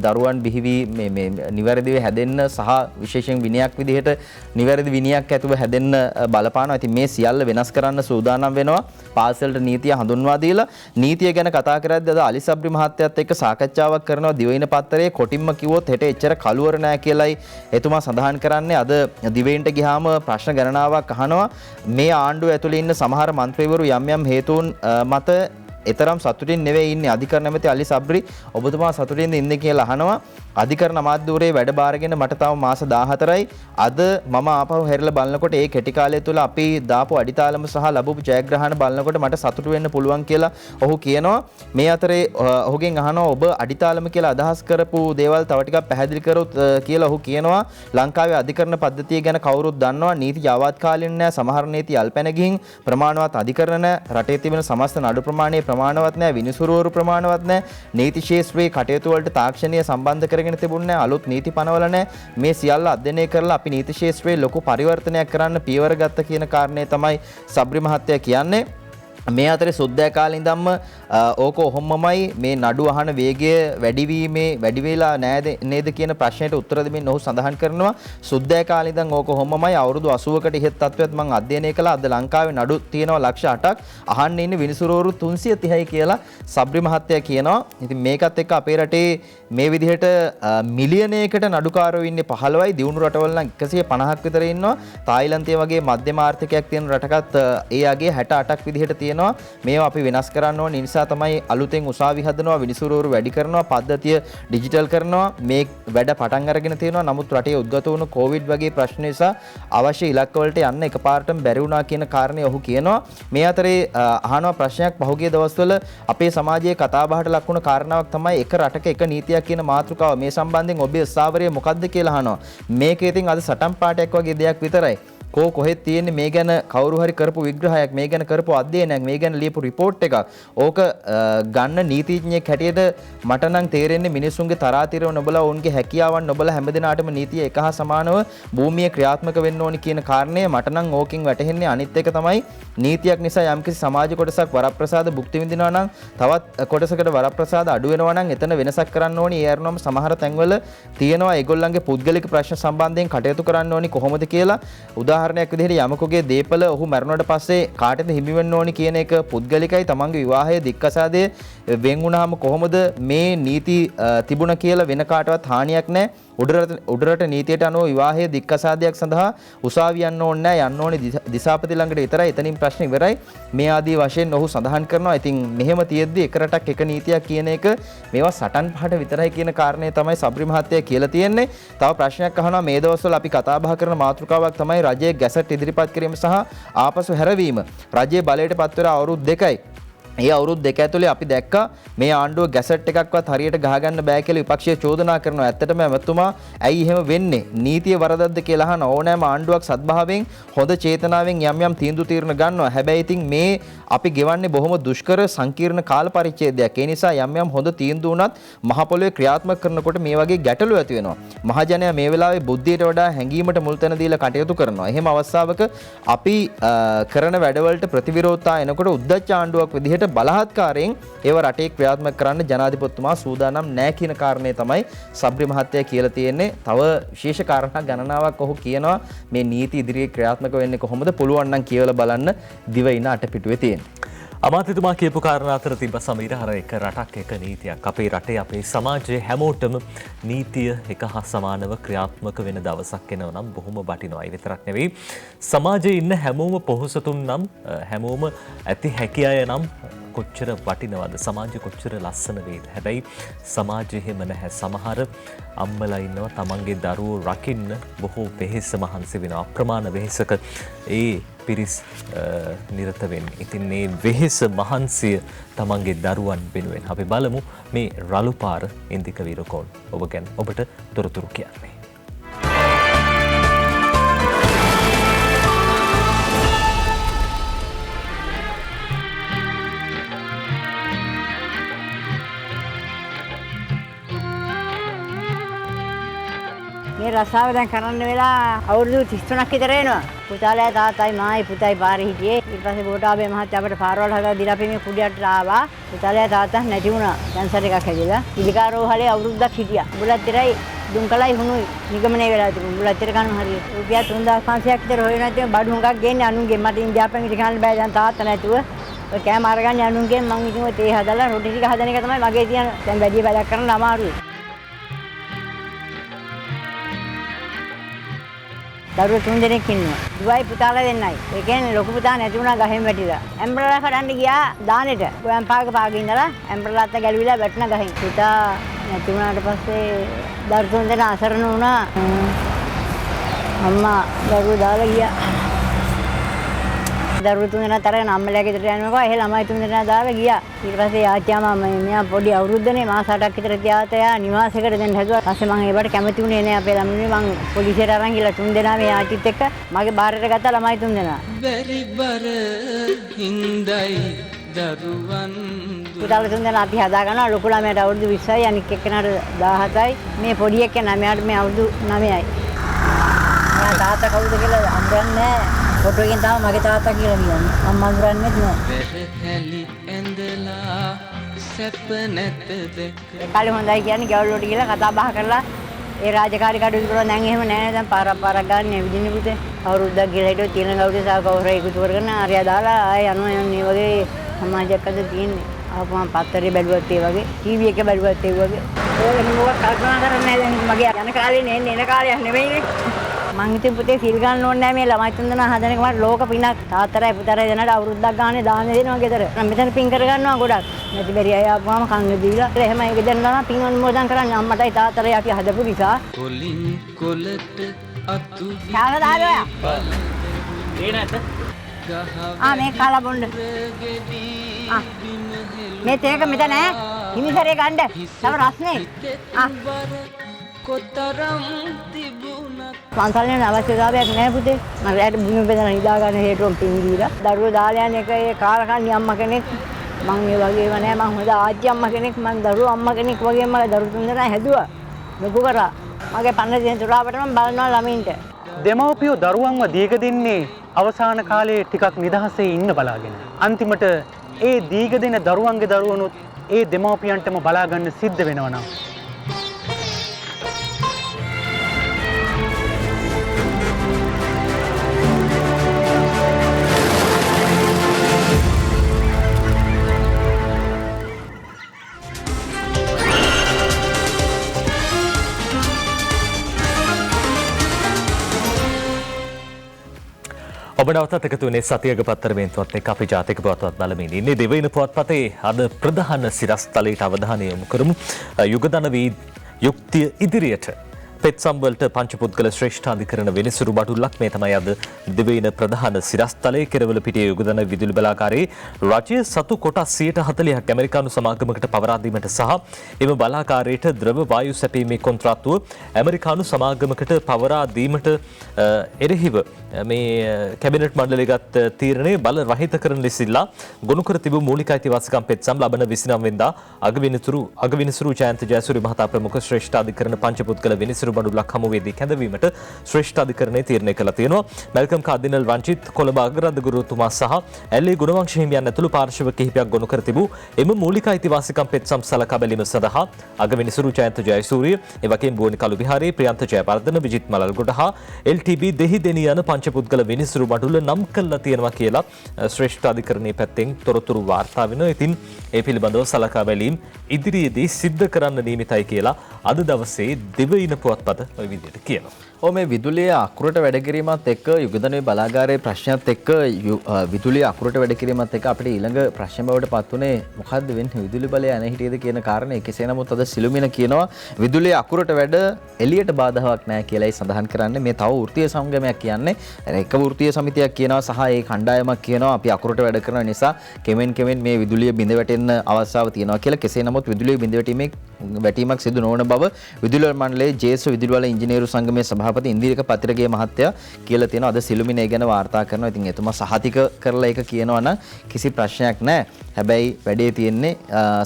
දරුවන් බිහිවි මේ නිවැරදිව හැදෙන්න සහ විශේෂයෙන් විනයක් විදිහට නිවැරදි විනයක් ඇතුව හැදෙන්න බලපානවා. ඉතින් මේ සියල්ල වෙනස් කරන්න සූදානම් වෙනවා. පාසලට නීතිය හඳුන්වා දීලා නීතිය ගැන කතා කරද්දී අද අලි සබ්රි මහත්තයත් එක්ක සාකච්ඡාවක් කරනවා. දිවයින පත්තරයේ කොටින්ම කිව්වොත් හෙට එච්චර කළුවර නෑ කියලායි එතුමා සඳහන් කරන්නේ. අද දිවයිනට ගියාම ප්‍රශ්න ගණනාවක් අහනවා. මේ ආණ්ඩුව ඇතුලේ ඉන්න සමහර මන්ත්‍රීවරු යම් යම් හේතුන් මත එතරම් සතුටින් නෙවෙයි ඉන්නේ. අධිකරණ නැමැති අලි සබ්රි ඔබතුමා සතුටින්ද ඉන්නේ කියලා අහනවා. අධිකරණ අමාත්‍යවරේ වැඩ බාරගෙන මට තව මාස 14යි. අද මම ආපහු හැරිලා බලනකොට ඒ කෙටි කාලය තුළ අපි දාපු අඩිතාලම සහ ලැබපු ජයග්‍රහණ බලනකොට මට සතුටු වෙන්න පුළුවන් කියලා ඔහු කියනවා. මේ අතරේ ඔහුගෙන් අහනවා ඔබ අඩිතාලම කියලා අදහස් කරපු දේවල් තව ටිකක් පැහැදිලි කරොත් කියලා ඔහු කියනවා. ලංකාවේ අධිකරණ පද්ධතිය ගැන කවුරුත් දන්නවා. නීති යවාත්කාලින් නැහැ. සමහර නීති අල්පැන ගිහින් ප්‍රමාණවත් අධිකරණ නැහැ. රටේ තිබෙන සමස්ත නඩු ප්‍රමාණය ප්‍රමාණවත් නැහැ. විනිසුරුවරු ප්‍රමාණවත් නැහැ. නීති ශාස්ත්‍රයේ කටයුතු වලට තාක්ෂණීය සම්බන්ධ කරගෙන තිබුණේ අලුත් නීති පනවල නැහැ. මේ සියල්ල අධ්‍යයනය කරලා අපි නීති ශාස්ත්‍රයේ ලොකු පරිවර්තනයක් කරන්න පියවර ගත්ත කියන කාරණේ තමයි සබ්රි මහත්තයා කියන්නේ. මේ අතරේ සුද්දෑ කාලේ ඉඳන්ම ඕක ඔහොමමයි මේ නඩු අහන වේගය වැඩි වෙලා නේද කියන ප්‍රශ්නයට උත්තර දෙමින් ඔහු සඳහන් කරනවා. සුද්දෑ කාලේ ඉඳන් ඕක ඔහොමමයි අවුරුදු 80කට ඉහත තත්ත්වයක් මම අධ්‍යයනය කළා. අද ලංකාවේ නඩු තියෙනවා ලක්ෂ 8ක්. අහන්න ඉන්නේ විනිසුරුවරු 330යි කියලා සබ්රි මහත්තයා කියනවා. ඉතින් මේකත් එක්ක අපේ රටේ මේ විදිහට මිලියනයකට නඩුකාරයෝ ඉන්නේ 15යි. දියුණු රටවල නම් 150ක් විතර ඉන්නවා. තායිලන්තය වගේ මධ්‍යම ආර්ථිකයක් තියෙන රටකත් ඒ යගේ 68ක් විදිහට තියෙනවා. මේවා අපි වෙනස් කරන්න ඕනේ. නිසා තමයි අලුතෙන් උසාවි හදනවා, විනිසුරුවරු වැඩි කරනවා, පද්ධතිය ඩිජිටල් කරනවා. මේ වැඩ පටන් අරගෙන තියෙනවා. නමුත් රටේ උද්ගත වුණු කොවිඩ් වගේ ප්‍රශ්න නිසා අවශ්‍ය ඉලක්ක වලට යන්න එකපාරටම බැරි වුණා කියන කාරණේ ඔහු කියනවා. මේ අතරේ අහනවා ප්‍රශ්නයක් පහුගිය දවස්වල අපේ සමාජයේ කතාබහට ලක් වුණ කාරණාවක් තමයි එක රටක එක නීතියක් කියන මාතෘකාව. මේ සම්බන්ධයෙන් ඔබේ ස්ථාවරය මොකක්ද කියලා අහනවා. මේකේ ඉතින් අද සටන් පාඩයක් වගේ දෙයක් විතරයි. කොහෙද තියෙන්නේ මේ ගැන කවුරු හරි කරපු විග්‍රහයක්, මේ ගැන කරපු අධ්‍යයනයක්, මේ ගැන ලියපු රිපෝට් එකක්. ඕක ගන්න නීතිඥයෙක් හැටියට මට නම් තේරෙන්නේ මිනිස්සුන්ගේ තරාතිරව නොබලා ඔවුන්ගේ හැකියාවන් නොබලා හැමදෙනාටම නීතිය එක හා සමානව භූමියේ ක්‍රියාත්මක වෙන්න ඕනි කියන කාරණය මට නම් ඕකෙන් වැටහෙන්නේ. අනිත් එක තමයි නීතියක් නිසා යම්කිසි සමාජ කොටසක් වරප්‍රසාද භුක්ති විඳිනවා නම් තවත් කොටසකට වරප්‍රසාද අඩු වෙනවා නම් එතන වෙනසක් කරන්න ඕනි. ඒ අරනම සමහර තැන්වල තියෙනවා ඒගොල්ලන්ගේ පුද්ගලික ප්‍රශ්න සම්බන්ධයෙන් කටයුතු කරන්න ඕනි කොහොමද කියලා. උදාහරණයක් විදිහට යමකුගේ දේපල ඔහු මරණයට පස්සේ කාටද හිමි වෙන්න ඕනි කියන එක පුද්ගලිකයි. තමන්ගේ විවාහය දික්කසාදය වෙන් වුණාම කොහොමද මේ නීති තිබුණ කියලා වෙන කාටවත් හානියක් නැහැ. උඩරට නීතියට අනුව විවාහයේ දික්කසාදයක් සඳහා උසාවි යන්න ඕනේ නැහැ. යන්න ඕනේ දිසාපති ළඟට විතරයි. එතනින් ප්‍රශ්න ඉවරයි. මේ ආදී වශයෙන් ඔහු සඳහන් කරනවා. ඉතින් මෙහෙම තියෙද්දි එක රටක් එක නීතියක් කියන එක මේවා සටන් පහට විතරයි කියන කාරණේ තමයි සබ්රි මහත්තයා කියලා තියෙන්නේ. තව ප්‍රශ්නයක් අහනවා. මේ දවස්වල අපි කතා බහ කරන මාතෘකාවක් තමයි රජයේ ගැසට් ඉදිරිපත් කිරීම සහ ආපසු හැරවීම. රජයේ බලයට පත් වෙලා අවුරුදු 2යි. ඒ අවුරුදු දෙක ඇතුලේ අපි දැක්කා මේ ආණ්ඩුව ගැසට් එකක්වත් හරියට ගහගන්න බෑ කියලා විපක්ෂය චෝදනා කරනවා. ඇත්තටම ඇමතුමා ඇයි එහෙම වෙන්නේ? නීතිය වරදක්ද කියලා අහන ඕනෑම ආණ්ඩුවක් සත්භාවයෙන් හොඳ චේතනාවෙන් යම් තීන්දුව తీරන ගන්නවා. හැබැයි ඉතින් මේ අපි ගෙවන්නේ බොහොම දුෂ්කර සංකීර්ණ කාල පරිච්ඡේදයක්. ඒ නිසා යම් හොඳ තීන්දුව උනත් මහ පොළොවේ ක්‍රියාත්මක කරනකොට මේ වගේ ගැටලු ඇති වෙනවා. මහජනයා මේ වෙලාවේ බුද්ධියට වඩා හැඟීමට මුල් තැන දීලා කටයුතු කරනවා. එහෙම අවස්ථාවක අපි කරන වැඩවලට ප්‍රතිවිරෝධතා එනකොට උද්දච්ච ආණ්ඩුවක් විදිහට බලහත්කාරයෙන් ඒව රටේ ක්‍රියාත්මක කරන්න ජනාධිපතිතුමා සූදානම් නැහැ කියන කාරණේ තමයි සබ්රි මහත්තයා කියලා තියෙන්නේ. තව විශේෂ කාරණා ගණනාවක් ඔහු කියනවා මේ නීති ඉදිරියේ ක්‍රියාත්මක වෙන්නේ කොහොමද පුළුවන් නම් කියවලා බලන්න දිවයින අටපිටුවේ තියෙන්නේ. අමාත්‍යතුමා කියපු කාරණා අතර තිබ්බ සමීර හර එක රටක් එක නීතියක්. අපේ රටේ අපේ සමාජයේ හැමෝටම නීතිය එක හා සමානව ක්‍රියාත්මක වෙන දවසක් එනවා නම් බොහොම වටිනවා. ඒ විතරක් නෙවෙයි සමාජයේ ඉන්න හැමෝම පොහොසතුන් නම් හැමෝම ඇති හැකි අය නම් කොච්චර වටිනවද, සමාජය කොච්චර ලස්සන වේද. හැබැයි සමාජයේ එහෙම නැහැ. සමහර අම්මලා ඉන්නවා තමන්ගේ දරුවෝ රකින්න බොහෝ වෙහෙස මහන්සි වෙනවා. අප්‍රමාණ වෙහෙසක ඒ පිරිස් නිරත වෙන්නේ. ඉතින් මේ වෙහෙස මහන්සිය තමන්ගේ දරුවන් වෙනුවෙන් අපි බලමු මේ රළුපාර ඉන්දික වීරකෝන් ඔබ ගැන ඔබට තොරතුරු කියන්නේ. මේ රස්සාව දැන් කරන්න වෙලා අවුරුදු 33ක් විතර වෙනවා. පුතාලයා තාත්තයි මායි පුතයි පාරේ හිටියේ. ඊට පස්සේ බෝටාබේ මහත්තයා අපිට පාරවල් හදලා දීලා අපි මේ කුඩියට ආවා. පුතාලයා තාත්තා නැති වුණා. කැන්සර් එකක් හැදිලා. ඉදිකාරෝහලේ අවුරුද්දක් හිටියා. බුලත් ඉරයි දුම්කලයි හුණුයි නිගමනය වෙලා තිබුණා. බුලත් ඉර ගන්න හරියට. රුපියල් 3500ක් විතර හොයන නැතිව බඩු හුඟක් ගේන්නේ අනුන්ගේ. මට ඉන්දියාපෙන් ඉඳ ගන්න බෑ දැන් තාත්තා නැතුව. ඔය කෑම අරගන්නේ අනුන්ගෙන් මං ඉතින් ඔය තේ හදලා රොටි ටික හදන එක තමයි මගේ තියෙන දැන් වැඩි වැඩක් කරන්න අමාරුයි. දරුවෝ 3 දෙනෙක් ඉන්නවා. දුවයි පුතාලා දෙන්නයි. ඒ කියන්නේ ලොකු පුතා නැති වුණා ගහෙන් වැටිලා. ඇම්බ්‍රලා කඩන්න ගියා දානෙට. ගෝයන් පාගේ ඉඳලා ඇම්බ්‍රලාත් ගැලවිලා වැටුණා ගහෙන්. පුතා නැති වුණාට පස්සේ දරුවෝ 3 දෙනා අසරණ වුණා. අම්මා දරුවෝ දාලා ගියා. දරුවෝ 3 දෙනා තරගෙන අම්මලාගේ ගෙදරට යනවා. එහෙ ළමයි 3 දෙනා දාලා ගියා. ඊට පස්සේ ආච්චිම මෙයා පොඩි අවුරුද්දනේ මාස 8ක් විතර තියාත යා නිවාසයකට දෙන්න හැදුවා. ඊපස්සේ මම ඒවට කැමති වුණේ නෑ. අපේ ළමයි මම පොලිසියට අරන් ගිහලා 3 දෙනා මේ ආච්චිත් එක්ක මගේ බාරයට ගත්තා ළමයි 3 දෙනා. බැරි බර හින්දයි දරුවන් පුතාලා 3 දෙනා අපි හදා ගන්නවා. ලොකු ළමයට අවුරුදු 20යි අනික් එක්කෙනාට 17යි. මේ පොඩි එක්කෙනා මෙයාට මේ අවුරුදු 9යි. මම තාත්තා කවුද කියලා අඳන්නේ නෑ. ෆොටෝ එකෙන් තමයි මගේ තාත්තා කියලා කියන්නේ. මම අඳුරන්නේ නෑ. පෙරහැලි ඇඳලා සැප නැත දෙක. ඒ කාලේ හොඳයි කියන්නේ ගැවල් වලට ගිහලා කතා බහ කරලා ඒ රාජකාරී කටයුතු කරනවා. දැන් එහෙම නෑ. දැන් පාරක් ගන්න ඇවිදින්න පුතේ. අවුරුද්දක් ගිහලා හිටියොත් තියෙන ගෞරවය සහ කවුරු එකතු කරගෙන ආරියා දාලා ආය යනවා යන්නේ වගේ සමාජයක් අද තියෙන්නේ. ආපුවම පත්තරේ බැලුවත් ඒ වගේ ටීවී එක බැලුවත් ඒ වගේ. ඕක මොකක් කල්පනා කරන්නේ දැන් මගේ යන කාලේ නේ එන කාලයක් නෙවෙයිනේ. මං ඉතින් පුතේ සිල් ගන්න ඕනේ නෑ මේ ළමයි 3 දෙනා හදන එක මට ලෝක පිනක්. තාත්තරයි පුතාරයි දෙනාට අවුරුද්දක් ගානේ දාන දෙනවා ගෙදර. මම මෙතන පින් කර ගන්නවා ගොඩක්. නැති බැරි අය ආපුවම කන් දීලා එහෙමයි ගෙදර නම් පින් අනුමෝදන් කරන්නේ අම්මටයි තාත්තරයි අපි හදපු නිසා. කොලින් කොලට අතු ශාල දාලා ඒ නැත. මේ කාලා බොන්න. මේ තේක මෙතන ඈ. හිමිසරේ ගන්න. තව රස්නේ. කොතරම් තිබුණත් පන්සලේ අවශ්‍යතාවයක් නැහැ පුතේ. මම රැට බිම බෙදලා නිදා ගන්න හේතුව පින් දීලා. දරුවෝ දාලා යන එක ඒ කාලකන්ණි අම්මා කෙනෙක්. මම මේ වගේම නෑ. මම හොඳ ආච්චි අම්මා කෙනෙක්. මම දරුවෝ අම්මා කෙනෙක් වගේම මගේ දරුවෝ 3 දෙනා හැදුවා. ලොකු කරා. මගේ 50 දින තුරාවට මම බලනවා ළමින්ට. දෙමව්පියෝ දරුවන්ව දීක දෙන්නේ අවසාන කාලේ ටිකක් නිදහසේ ඉන්න බලාගෙන. අන්තිමට ඒ දීක දෙන දරුවන්ගේ දරුවනුත් ඒ දෙමව්පියන්ටම බලා ගන්න සිද්ධ වෙනවා නම් ඔබ නැවතත් එකතු වුණේ සතියක පත්තර බේන්තුවත් එක්ක අපි ජාතික පුවත්පත් බලමින් ඉන්නේ. දෙවයින පුවත්පතේ අද ප්‍රධාන සිරස්තලයට අවධානය යොමු කරමු. යුගදන වී යුක්තිය ඉදිරියට පෙත්සම් වලට පංචපුද්ගල ශ්‍රේෂ්ඨාධිකරණ විනිසුරු බඩුල්ලක් මේ තමයි අද දිවයින ප්‍රධාන සිරස්තලයේ කෙරවල පිටියේ යොගදන විදුලි බලාගාරයේ රජය සතු කොටස් 140ක් ඇමරිකානු සමාගමකට පවරා දීමට සහ එම බලාගාරයට ද්‍රව වායු සැපීමේ කොන්ත්‍රාත්තුව ඇමරිකානු සමාගමකට පවරා දීමට එරෙහිව මේ කැබිනට් මණ්ඩලය ගත් තීරණය බල රහිත කරන ලෙසිලා ගොනු කර තිබූ මූලික අයිතිවාසිකම් පෙත්සම් ලබන 29 වෙනිදා අගවිනිසුරු ජයන්ත ජයසූරිය මහතා ප්‍රමුඛ ශ්‍රේෂ්ඨාධිකරණ පංචපුද්ගල විනිසුරු බඩුල්ලක් හමුවේදී කැඳවීමට ශ්‍රේෂ්ඨාධිකරණය තීරණය කළා තියෙනවා. මැල්කම් කාදිනල් රංචිත් කොළඹ අගරාධිගුරුතුමා සහ එල්.ඒ. ගුණවංශ හිමියන් ඇතුළු පාර්ශව කිහිපයක් ගොනු කර තිබූ එම මූලික අයිතිවාසිකම් පෙත්සම් සලකා බැලීම සඳහා අගවිනිසුරු ජයන්ත ජයසූරිය, එවැගේම බුවනි කළු විහාරයේ ප්‍රියන්ත ජයවර්ධන, විජිත් මලල්ගොඩ හා එල්.ටී.බී දෙහිදෙණිය යන පංචපුද්ගල විනිසුරු බඩුල්ල නම් කළා තියෙනවා කියලා ශ්‍රේෂ්ඨාධිකරණයේ පැත්තෙන් තොරතුරු වාර්තා වෙනවා. ඉතින් ඒ පිළිබඳව සලකා බැලීම් ඉදිරියේදී සිද්ධ කරන්න නියමිතයි කියලා අද දවසේ දිවයින පුවත්පත ওই විදිහට කියනවා. මේ විදුලිය අකුරට වැඩ කිරීමත් එක්ක යුගදනයේ බලාගාරයේ ප්‍රශ්නයත් එක්ක විදුලිය අකුරට වැඩ කිරීමත් එක්ක අපිට ඊළඟ ප්‍රශ්න බවට පත් උනේ මොකද්ද වෙන්නේ විදුලි බලය නැ හිටියේද කියන කාරණේ. කෙසේ නමුත් අද සිළුමින කියනවා විදුලිය අකුරට වැඩ එළියට බාධාවක් නැහැ කියලායි සඳහන් කරන්නේ. මේ තව වෘත්තීය සංගමයක් කියන්නේ එක වෘත්තීය සමිතියක් කියනවා සහ ඒ කණ්ඩායමක් කියනවා අපි අකුරට වැඩ කරන නිසා කෙමෙන් මේ විදුලිය බිඳ වැටෙන්න අවස්ථාවක් තියෙනවා කියලා. කෙසේ නමුත් විදුලිය බිඳ වැටීමක් සිදු නොවන බව විදුලි මණ්ඩලයේ ජේෂ්ඨ විදුලි වල ඉංජිනේරු සංගමයේ සභාපති ඉන්දිරික පත්‍රගේ මහත්තයා කියලා තියෙනවා. අද සිළුමින ඒ ගැන වාර්තා කරනවා. ඉතින් එතුමා සහතික කරලා ඒක කියනවා නම් කිසි ප්‍රශ්නයක් නැහැ. හැබැයි වැඩේ තියෙන්නේ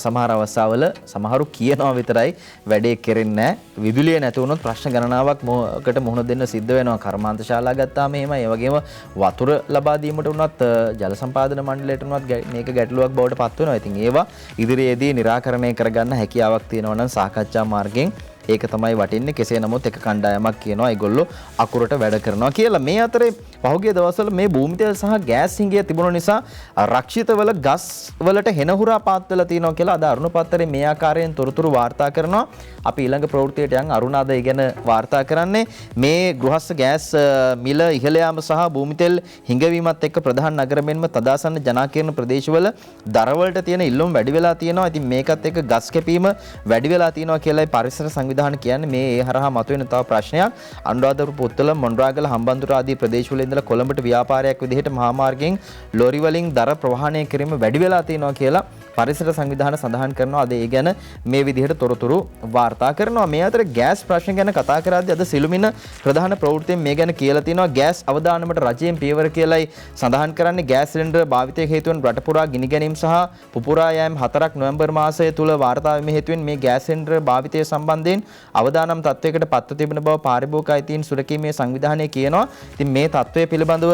සමහර අවස්ථාවල සමහරු කියනවා විතරයි වැඩේ කෙරෙන්නේ නැහැ. විදුලිය නැති වුණොත් ප්‍රශ්න ගණනාවක් මොකට මුහුණ දෙන්න සිද්ධ වෙනවා. කර්මාන්ත ශාලා ගත්තාම එහෙමයි. ඒ වගේම වතුර ලබා දීමට උනත් ජල සම්පාදන මණ්ඩලයට උනත් මේක ගැටලුවක් බවට පත් වෙනවා. ඉතින් ඒවා ඉදිරියේදී निराකරණය කරගන්න හැකියාවක් තියෙනවා නම් සාකච්ඡා මාර්ගයෙන් ඒක තමයි වටින්නේ. කෙසේ නමුත් එක කණ්ඩායමක් කියනවා ඒගොල්ලෝ අකුරට වැඩ කරනවා කියලා. මේ අතරේ පහුගිය දවස්වල මේ භූමි තෙල් සහ ගෑස් හිඟය තිබුණ නිසා රක්ෂිතවල ගස් වලට හෙනහුරා පාත් වෙලා තියෙනවා කියලා අද අරුණ පත්තරේ මේ ආකාරයෙන් තොරතුරු වාර්තා කරනවා. අපි ඊළඟ ප්‍රවෘත්තියට යන් අරුණ අද ඒ ගැන වාර්තා කරන්නේ මේ ගෘහස්ස ගෑස් මිල ඉහළ යාම සහ භූමි තෙල් හිඟවීමත් එක්ක ප්‍රධාන නගර මෙන්ම තදාසන්න ජනාකීර්ණ ප්‍රදේශවල දරවලට තියෙන ඉල්ලුම් වැඩි වෙලා තියෙනවා. ඉතින් මේකත් එක්ක ගස් කැපීම වැඩි වෙලා තියෙනවා කියලායි පරිසර කියන්නේ මේ ඒ හරහා මතුවෙන තව ප්‍රශ්නයක්. අනුරාධපුර පුත්තල මොණරාගල හම්බන්තොට ආදී ප්‍රදේශවල ඉඳලා කොළඹට ව්‍යාපාරයක් විදිහට මහා මාර්ගයෙන් ලෝරි වලින් දර ප්‍රවාහනය කිරීම වැඩි වෙලා තියෙනවා කියලා පරිසර සංවිධාන සඳහන් කරනවා. අද ඒ ගැන මේ විදිහට තොරතුරු වාර්තා කරනවා. මේ අතර ගෑස් ප්‍රශ්න ගැන කතා කරද්දී අද සිළුමින ප්‍රධාන ප්‍රවෘත්තියෙන් මේ ගැන කියලා තියෙනවා. ගෑස් අවදානමට රජයෙන් පියවර කියලායි සඳහන් කරන්නේ. ගෑස් සිලින්ඩර් භාවිතයේ හේතුවෙන් රට පුරා ගිනි ගැනීම සහ පුපුරා යෑම 4ක් නොවැම්බර් මාසය තුල වාර්තා වීම හේතුවෙන් මේ ගෑස් සිලින්ඩර් භාවිතය සම්බන්ධයෙන් අවදානම් තත්වයකට පත්ව තිබෙන බව පාරිභෝගික අයිතීන් සුරකීමේ සංවිධානය කියනවා. ඉතින් මේ තත්වය පිළිබඳව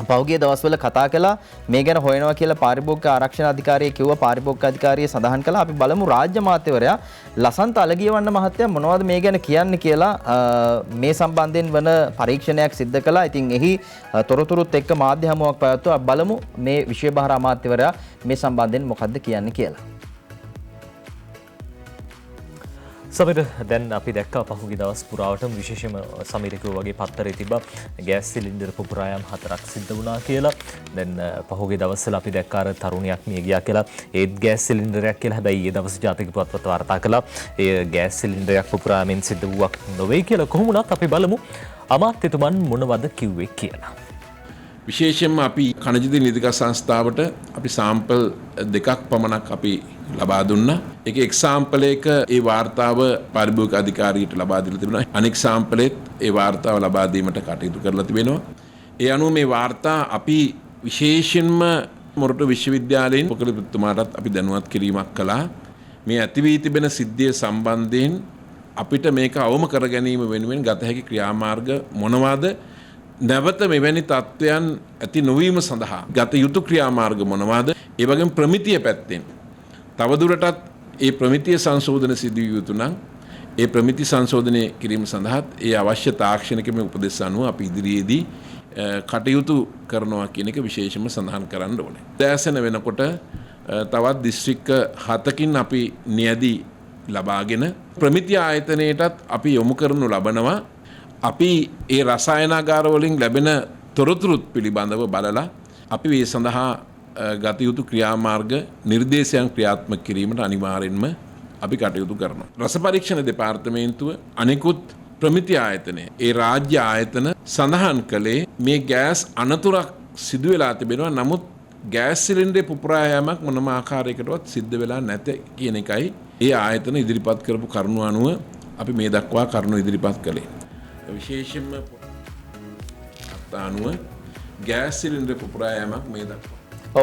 පහුගිය දවස්වල කතා කළා. මේ ගැන හොයනවා කියලා පාරිභෝගික ආරක්ෂණ අධිකාරිය කිව්වා. පාරිභෝගික අධිකාරිය සඳහන් කළා. අපි බලමු රාජ්‍ය මාත්‍යවරයා ලසන්ත අලගියවන්න මහත්තයා මොනවද මේ ගැන කියන්නේ කියලා මේ සම්බන්ධයෙන් වන පරීක්ෂණයක් සිද්ධ කළා. ඉතින් එහි තොරතුරුත් එක්ක මාධ්‍ය හමුවක් පැවැත්වුවා. බලමු මේ විශේෂ අමාත්‍යවරයා මේ සම්බන්ධයෙන් මොකද්ද කියන්නේ කියලා. සමීර දැන් අපි දැක්කා පහුගිය දවස් පුරාවටම විශේෂයෙන්ම සමීරකෝ වගේ පත්තරේ තිබ්බා ගෑස් සිලින්ඩර් පුපුරා යාම 4ක් සිද්ධ වුණා කියලා. දැන් පහුගිය දවස්වල අපි දැක්කා අර තරුණියක් මිය ගියා කියලා. ඒත් ගෑස් සිලින්ඩරයක් කියලා. හැබැයි ඊයේ දවසේ ජාතික පුවත්පත වාර්තා කළා. ඒ ගෑස් සිලින්ඩරයක් පුපුරා යාමෙන් සිද්ධ වූවක් නොවේ කියලා. කොහොම වුණත් අපි බලමු අමාත්‍යතුමන් මොනවද කිව්වේ කියලා. විශේෂයෙන්ම අපි කණජිති නිධික සංස්ථාවට අපි සාම්පල් දෙකක් පමණක් අපි ලබා දුන්නා. ඒක එක් සාම්පලයක ඒ වාර්තාව පාරිභෝගික අධිකාරියට ලබා දීලා තිබුණා. අනෙක් සාම්පලෙත් ඒ වාර්තාව ලබා දීමට කටයුතු කරලා තිබෙනවා. ඒ අනුව මේ වාර්තා අපි විශේෂයෙන්ම මොරටු විශ්වවිද්‍යාලයෙන් පොකලපතිතුමාටත් අපි දැනුවත් කිරීමක් කළා. මේ ඇති වී තිබෙන සිද්ධිය සම්බන්ධයෙන් අපිට මේක අවම කර ගැනීම වෙනුවෙන් ගත හැකි ක්‍රියාමාර්ග මොනවාද? නැවත මෙවැනි තත්ත්වයන් ඇති නොවීම සඳහා ගත යුතු ක්‍රියාමාර්ග මොනවාද? ඒ වගේම ප්‍රමිතිය පැත්තෙන් තවදුරටත් ඒ ප්‍රමිතිය සංශෝධන සිදු විය යුතු නම් ඒ ප්‍රමිති සංශෝධනය කිරීම සඳහාත් ඒ අවශ්‍ය තාක්ෂණිකම උපදෙස් අනුව අපි ඉදිරියේදී කටයුතු කරනවා කියන එක විශේෂයෙන්ම සඳහන් කරන්න ඕනේ. දැසෙන වෙනකොට තවත් දිස්ත්‍රික්ක 7කින් අපි නියැදී ලබාගෙන ප්‍රමිති ආයතනයටත් අපි යොමු කරනු ලබනවා. අපි ඒ රසායනාගාර වලින් ලැබෙන තොරතුරුත් පිළිබඳව බලලා අපි මේ සඳහා ගත යුතු ක්‍රියාමාර්ග නිර්දේශයන් ක්‍රියාත්මක කිරීමට අනිවාර්යෙන්ම අපි කටයුතු කරනවා. රස පරීක්ෂණ දෙපාර්තමේන්තුව අනෙකුත් ප්‍රමිති ආයතනය ඒ රාජ්‍ය ආයතන සඳහන් කළේ මේ ගෑස් අනතුරක් සිදු වෙලා තිබෙනවා. නමුත් ගෑස් සිලින්ඩරේ පුපුරා යාමක් මොනම ආකාරයකටවත් සිද්ධ වෙලා නැත කියන එකයි ඒ ආයතන ඉදිරිපත් කරපු කරුණු අනුව අපි මේ දක්වා කරුණු ඉදිරිපත් කළේ. විශේෂයෙන්ම අනුව ගෑස් සිලින්ඩරේ පුපුරා යාමක් මේ දක්වා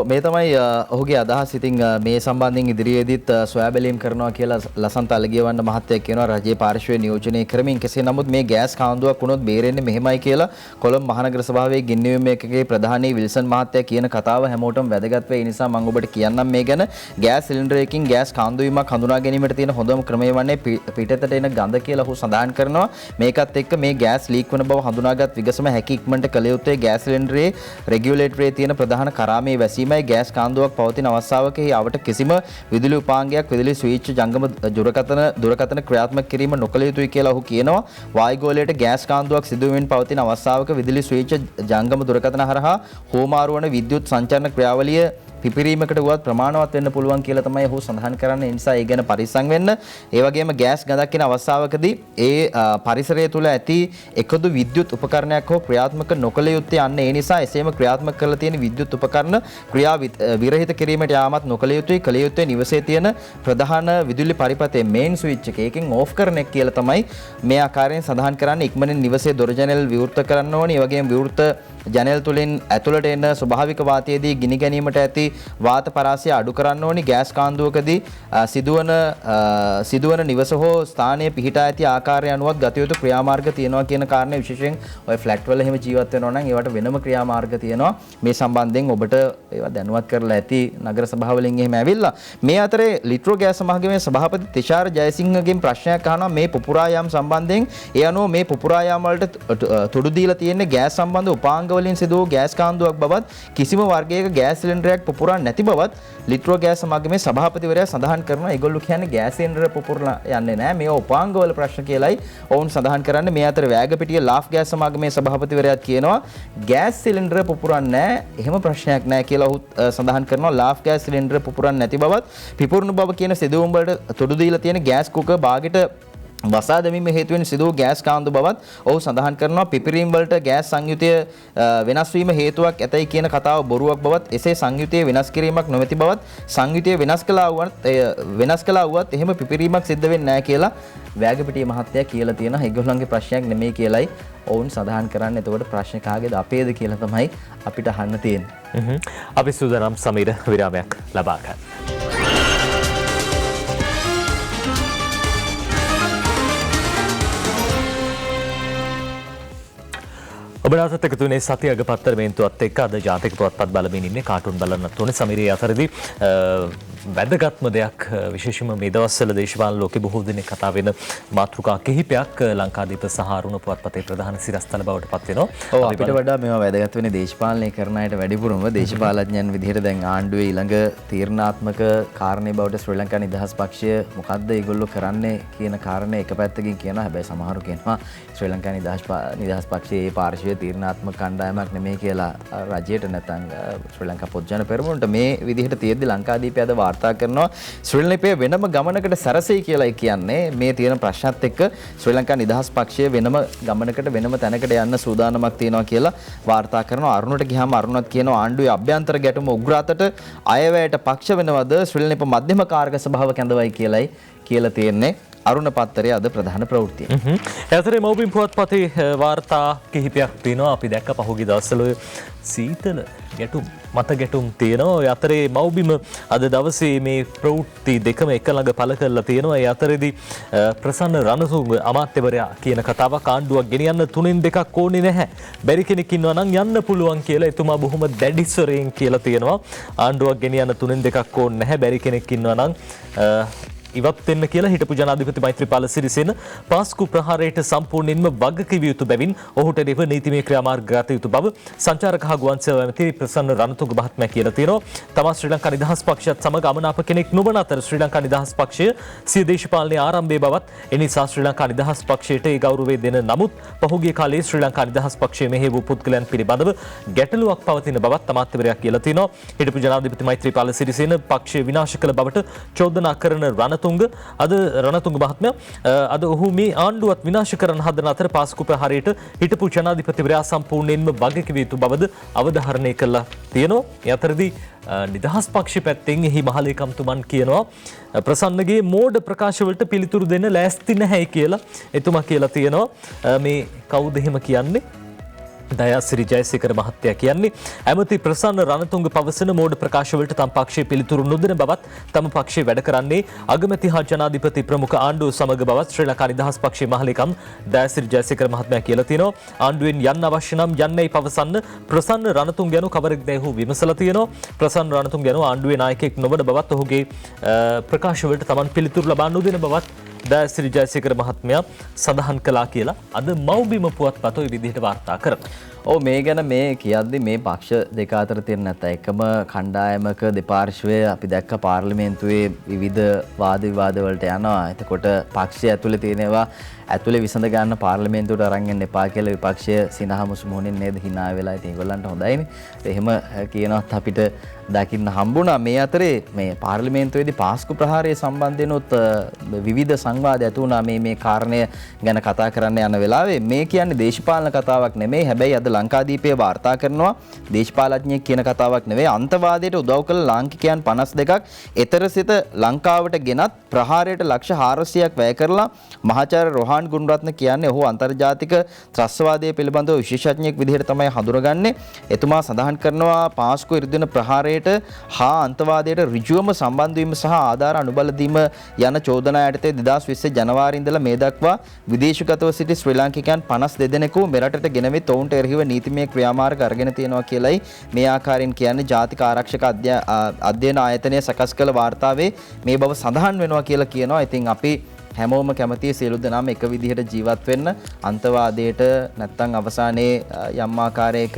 මේ තමයි ඔහුගේ අදහස්. ඉතින් මේ සම්බන්ධයෙන් ඉදිරියේදීත් සොයා බැලීම් කරනවා කියලා ලසන්ත අලගියවන්න මහත්තයා කියනවා රජයේ පාර්ශ්වය නියෝජනය කරමින්. කෙසේ නමුත් මේ ගෑස් කාන්දුවක් වුණොත් බේරෙන්නේ මෙහෙමයි කියලා කොළඹ මහනගර සභාවේ ගින්නියුම් එකකේ ප්‍රධානී විල්සන් මහත්තයා කියන කතාව හැමෝටම වැදගත් වෙයි. ඒ නිසා මම ඔබට කියන්නම් මේ ගැන. ගෑස් සිලින්ඩරයකින් ගෑස් කාන්දුවීමක් හඳුනා ගැනීමට තියෙන හොඳම ක්‍රමය වන්නේ පිටතට එන ගඳ කියලා ඔහු සඳහන් කරනවා. මේකත් එක්ක මේ ගෑස් ලීක් වන බව හඳුනාගත් විගසම හැකි ඉක්මනට කළ යුත්තේ ගෑස් සිලින්ඩරයේ රෙගියුලේටරයේ තියෙන ප්‍රධාන කරාමයේ වැසීමයි. ගෑස් කාන්දුවක් පවතින අවස්ථාවක අවට කිසිම විදුලි උපාංගයක් විදුලි ස්විච් ජංගම දුරකථන ක්‍රියාත්මක කිරීම නොකළ යුතුයි කියලා ඔහු කියනවා. වායුගෝලයට ගෑස් කාන්දුවක් සිදුවීමෙන් පවතින අවස්ථාවක විදුලි ස්විච් ජංගම දුරකථන හරහා හෝමාරු වන විද්‍යුත් සංචරණ ක්‍රියාවලිය පිපිරීමකට වුවත් ප්‍රමාණවත් වෙන්න පුළුවන් කියලා තමයි ඔහු සඳහන් කරන්නේ. ඒ නිසා ඒ ගැන පරිස්සම් වෙන්න. ඒ වගේම ගෑස් ගඳක් එන අවස්ථාවකදී ඒ පරිසරය තුළ ඇති එකදු විද්‍යුත් උපකරණයක් හෝ ක්‍රියාත්මක නොකළ යුත්තේ අන්න ඒ නිසා එසේම ක්‍රියාත්මක කරලා තියෙන විද්‍යුත් උපකරණ ක්‍රියා විරහිත කිරීමට යාමත් නොකළ යුතුයි. කළ යුත්තේ නිවසේ තියෙන ප්‍රධාන විදුලි පරිපථයේ මේන් ස්විච් එකකින් ඕෆ් කරන එක කියලා තමයි මේ ආකාරයෙන් සඳහන් කරන්නේ. ඉක්මනින් නිවසේ දොර ජනෙල් විවෘත කරන්න ඕනේ. ඒ වගේම විවෘත ජනෙල් තුලින් ඇතුළට එන ස්වභාවික වාතයේදී ගිනි ගැනීමට ඇති වාත පරාසය අඩු කරන්න ඕනි. ගෑස් කාන්දුවකදී සිදුවන නිවස හෝ ස්ථානයේ පිහිටා ඇති ආකාරය අනුවත් ගත යුතු ක්‍රියාමාර්ග තියෙනවා කියන කාරණය විශේෂයෙන් ඔය ෆ්ලැට් වල එහෙම ජීවත් වෙනවා නම් ඒවට වෙනම ක්‍රියාමාර්ග තියෙනවා. මේ සම්බන්ධයෙන් ඔබට ඒවා දැනුවත් කරලා ඇති නගර සභාවලින් එහෙම ඇවිල්ලා. මේ අතරේ ලිට්‍රෝ ගෑස් සමාගමේ සභාපති තිෂාර ජයසිංහගෙන් ප්‍රශ්නයක් අහනවා මේ පුපුරා යාම් සම්බන්ධයෙන්. ඒ අනුව මේ පුපුරා යාම් වලට තුඩු දීලා තියෙන්නේ ගෑස් සම්බන්ධ උපාංග වලින් සිදු වූ ගෑස් කාන්දුවක් බවත් කිසිම වර්ගයක ගෑස් සිලින්ඩරයක් පුපුරා නැති බවත් ලිට්‍රෝ ගෑස් සමාගමේ සභාපතිවරයා සඳහන් කරනවා. ඒගොල්ලෝ කියන්නේ ගෑස් සිලින්ඩර පුපුරලා යන්නේ නැහැ. මේවා උපාංගවල ප්‍රශ්න කියලායි ඔවුන් සඳහන් කරන්නේ. මේ අතර වෑගපිටිය ලාෆ් ගෑස් සමාගමේ සභාපතිවරයාත් කියනවා ගෑස් සිලින්ඩර පුපුරන්නේ නැහැ. එහෙම ප්‍රශ්නයක් නැහැ කියලා ඔහු සඳහන් කරනවා. ලාෆ් ගෑස් සිලින්ඩර පුපුරන්නේ නැති බවත් පිපුරුණු බව කියන සිදුවීම් වලට තුඩු දීලා තියෙන ගෑස් කුකර් බාගෙට වසා දැමීම හේතුවෙන් සිදු වූ ගෑස් කාන්දු බවත් ඔහු සඳහන් කරනවා. පිපිරීම් වලට ගෑස් සංයුතිය වෙනස් වීම හේතුවක් ඇතයි කියන කතාව බොරුවක් බවත් එසේ සංයුතිය වෙනස් කිරීමක් නොමැති බවත් සංයුතිය වෙනස් කළා වුවත් එහෙම පිපිරීමක් සිද්ධ වෙන්නේ නැහැ කියලා වෑගපිටිය මහත්තයා කියලා තියෙනවා. ඒගොල්ලන්ගේ ප්‍රශ්නයක් නෙමෙයි කියලයි ඔවුන් සඳහන් කරන්නේ. එතකොට ප්‍රශ්න කාගේද අපේද කියලා තමයි අපිට අහන්න තියෙන්නේ. අපි සූදානම් සමීර විරාමයක් ලබා ගන්න. ඔබ නැවතත් එකතු වෙන්නේ සතිය අගපත්තර මේන්තුවත් එක්ක. අද ජාතික පුවත්පත් බලමින් ඉන්නේ කාටුන් බලන්නත් ඕනේ. සමීරේ අතරදී වැදගත්ම දෙයක් විශේෂයෙන්ම මේ දවස්වල දේශපාලන ලෝකේ බොහෝ දෙනෙක් කතා වෙන මාතෘකා කිහිපයක් ලංකාදීප සහ අරුණ පුවත්පතේ ප්‍රධාන සිරස්තල බවට පත් වෙනවා. ඔව් අපිට වඩා මේවා වැදගත් වෙන්නේ දේශපාලනය කරන අයට වැඩිපුරම දේශපාලඥයන් විදිහට දැන් ආණ්ඩුවේ ඊළඟ තීරණාත්මක කාරණේ බවට ශ්‍රී ලංකා නිදහස් පක්ෂය මොකද්ද ඒගොල්ලෝ කරන්නේ කියන කාරණේ එක පැත්තකින් කියනවා. හැබැයි සමහරු කියනවා ශ්‍රී ලංකා නිදහස් පක්ෂයේ ඒ පාර්ශවීය තීරණාත්මක කණ්ඩායමක් නෙමෙයි කියලා රජයට නැත්නම් ශ්‍රී ලංකා පොත්ජන පෙරමුණට මේ විදිහට තියෙද්දි ලංකාදීපය අද වාර්තා කරනවා ශ්‍රී ලංකාවේ වෙනම ගමනකට සැරසෙයි කියලා කියන්නේ. මේ තියෙන ප්‍රශ්නත් එක්ක ශ්‍රී ලංකා නිදහස් පක්ෂය වෙනම ගමනකට වෙනම තැනකට යන්න සූදානමක් තියෙනවා කියලා වාර්තා කරනවා. අරුණට ගියාම අරුණත් කියනවා ආණ්ඩුවේ අභ්‍යන්තර ගැටුම උග්‍ර අතට අයවැයට පක්ෂ වෙනවද ශ්‍රී ලංකා මධ්‍යම කාර්ක සභාව කැඳවයි කියලායි කියලා තියෙන්නේ. අරුණ පත්තරයේ අද ප්‍රධාන ප්‍රවෘත්තිය. ඇතරේ මව්බිම් පුවත්පතේ වාර්තා කිහිපයක් තියෙනවා. අපි දැක්ක පහුගිය දවස්වල සීතල ගැටුම් මත ගැටුම් තියෙනවා. ඒ අතරේ මව්බිම අද දවසේ මේ ප්‍රවෘත්ති දෙකම එක ළඟ පළ කරලා තියෙනවා. ඒ අතරේදී ප්‍රසන්න රණතුංග අමාත්‍යවරයා කියන කතාවක් ආණ්ඩුවක් ගෙනියන්න 3න් 2ක් ඕනේ නැහැ. බැරි කෙනෙක් ඉන්නවා නම් යන්න පුළුවන් කියලා එතුමා බොහොම දැඩිස්වරයෙන් කියලා තියෙනවා. ආණ්ඩුවක් ගෙනියන්න 3න් 2ක් ඕනේ නැහැ. බැරි කෙනෙක් ඉන්නවා නම් ඉවත් වෙන්න කියලා හිටපු ජනාධිපති මෛත්‍රීපාල සිරිසේන පාස්කු ප්‍රහාරයට සම්පූර්ණයෙන්ම වගකිව යුතු බැවින් ඔහුට දෙව නීතිමය ක්‍රියාමාර්ග ගත යුතු බව සංචාරක හා ගුවන් සේවා ඇමති ප්‍රසන්න රණතුංග මහත්මයා කියලා තියෙනවා. තමා ශ්‍රී ලංකා නිදහස් පක්ෂයත් සමග අමනාප කෙනෙක් නොවන අතර ශ්‍රී ලංකා නිදහස් පක්ෂය සිය දේශපාලනයේ ආරම්භයේ බවත් එනිසා ශ්‍රී ලංකා නිදහස් පක්ෂයට ඒ ගෞරවය දෙන නමුත් පහුගිය කාලයේ ශ්‍රී ලංකා නිදහස් පක්ෂයේ මෙහි වූ පුද්ගලයන් පිළිබඳව ගැටලුවක් පවතින බවත් අමාත්‍යවරයා කියලා තියෙනවා. හිටපු ජනාධිපති මෛත්‍රීපාල සිරිසේන පක්ෂය විනාශ කළ බවට චෝදනා කරන රණතුංග අද රණතුංග මහත්මයා අද ඔහු මේ ආණ්ඩුවත් විනාශ කරන්න හදන අතර පාස්කු ප්‍රහාරයට හිටපු ජනාධිපතිවරයා සම්පූර්ණයෙන්ම වගකිව යුතු බවද අවධාරණය කළා තියෙනවා. ඒ අතරදී නිදහස් පක්ෂ පැත්තෙන් එහි මහලේකම්තුමන් කියනවා ප්‍රසන්නගේ මෝඩ ප්‍රකාශවලට පිළිතුරු දෙන්න ලෑස්ති නැහැ කියලා. එතුමා කියලා තියෙනවා මේ කවුද එහෙම කියන්නේ? දයාසිරි ජයසේකර මහත්තයා කියන්නේ ඇමති ප්‍රසන්න රණතුංග පවසන මෝඩ ප්‍රකාශවලට තම පක්ෂයේ පිළිතුරු නොදෙන බවත් තම පක්ෂය වැඩ කරන්නේ අගමැති හා ජනාධිපති ප්‍රමුඛ ආණ්ඩුව සමග බවත් ශ්‍රී ලංකා නිදහස් පක්ෂයේ මහලේකම් දයාසිරි ජයසේකර මහත්මයා කියලා තියෙනවා. ආණ්ඩුවෙන් යන්න අවශ්‍ය නම් යන්නයි පවසන්න ප්‍රසන්න රණතුංග යනු කවරෙක්ද ඔහු විමසලා තියෙනවා. ප්‍රසන්න රණතුංග යනු ආණ්ඩුවේ නායකයෙක් නොවන බවත් ඔහුගේ ප්‍රකාශවලට Taman පිළිතුරු ලබා නොදෙන බවත් දයාසිරි ජයසේකර මහත්මයා සඳහන් කළා කියලා අද මව්බිම පුවත්පත ඔය විදිහට වාර්තා කරනවා. ඔව් මේ ගැන මේ කියද්දි මේ පක්ෂ දෙක අතර තියෙන නැත්නම් එකම කණ්ඩායමක දෙපාර්ශ්වය අපි දැක්ක පාර්ලිමේන්තුවේ විවිධ වාද විවාද වලට යනවා. එතකොට පක්ෂය ඇතුලේ තියෙනවා ඇතුලේ විසඳ ගන්න පාර්ලිමේන්තුවට අරන් එන්න එපා කියලා විපක්ෂය සිනහමුසු මොහොනින් නේද hina වෙලා ඉතින් ඒගොල්ලන්ට හොඳයිනේ. එහෙම කියනවත් අපිට දකින්න හම්බුණා. මේ අතරේ මේ පාර්ලිමේන්තුවේදී පාස්කු ප්‍රහාරය සම්බන්ධයෙන්ොත් විවිධ සංවාද ඇති වුණා මේ කාරණය ගැන කතා කරන්න යන වෙලාවේ. මේ කියන්නේ දේශපාලන කතාවක් නෙමෙයි. හැබැයි අද ලංකාදීපයේ වාර්තා කරනවා දේශපාලඥයෙක් කියන කතාවක් නෙවෙයි. අන්තවාදයට උදව් කළ ලාංකිකයන් 52ක් එතර සිට ලංකාවට ගෙනත් ප්‍රහාරයට ලක්ෂ 400ක් වැය කරලා මහාචාර්ය රොහාන් ගුණරත්න කියන්නේ ඔහු අන්තර්ජාතික ත්‍රස්තවාදය පිළිබඳව විශේෂඥයෙක් විදිහට තමයි හඳුනගන්නේ. එතුමා සඳහන් කරනවා පාස්කු ඉරිදින ප්‍රහාරයට හා අන්තවාදයට ඍජුවම සම්බන්ධ වීම සහ ආධාර අනුබල දීම යන චෝදනා යටතේ 2020 ජනවාරි ඉඳලා මේ දක්වා විදේශගතව සිටි ශ්‍රී ලාංකිකයන් 52 දෙනෙකු මෙරටට ගෙනවිත් ඔවුන්ට එරෙහිව නීතිමය ක්‍රියාමාර්ග අරගෙන තියෙනවා කියලයි මේ ආකාරයෙන් කියන්නේ ජාතික ආරක්ෂක අධ්‍යයන ආයතනය සකස් කළ වාර්තාවේ මේ බව සඳහන් වෙනවා කියලා කියනවා. ඉතින් අපි හැමෝම කැමතියි සියලු දෙනාම එක විදිහට ජීවත් වෙන්න. අන්තවාදයට නැත්තම් අවසානයේ යම් ආකාරයක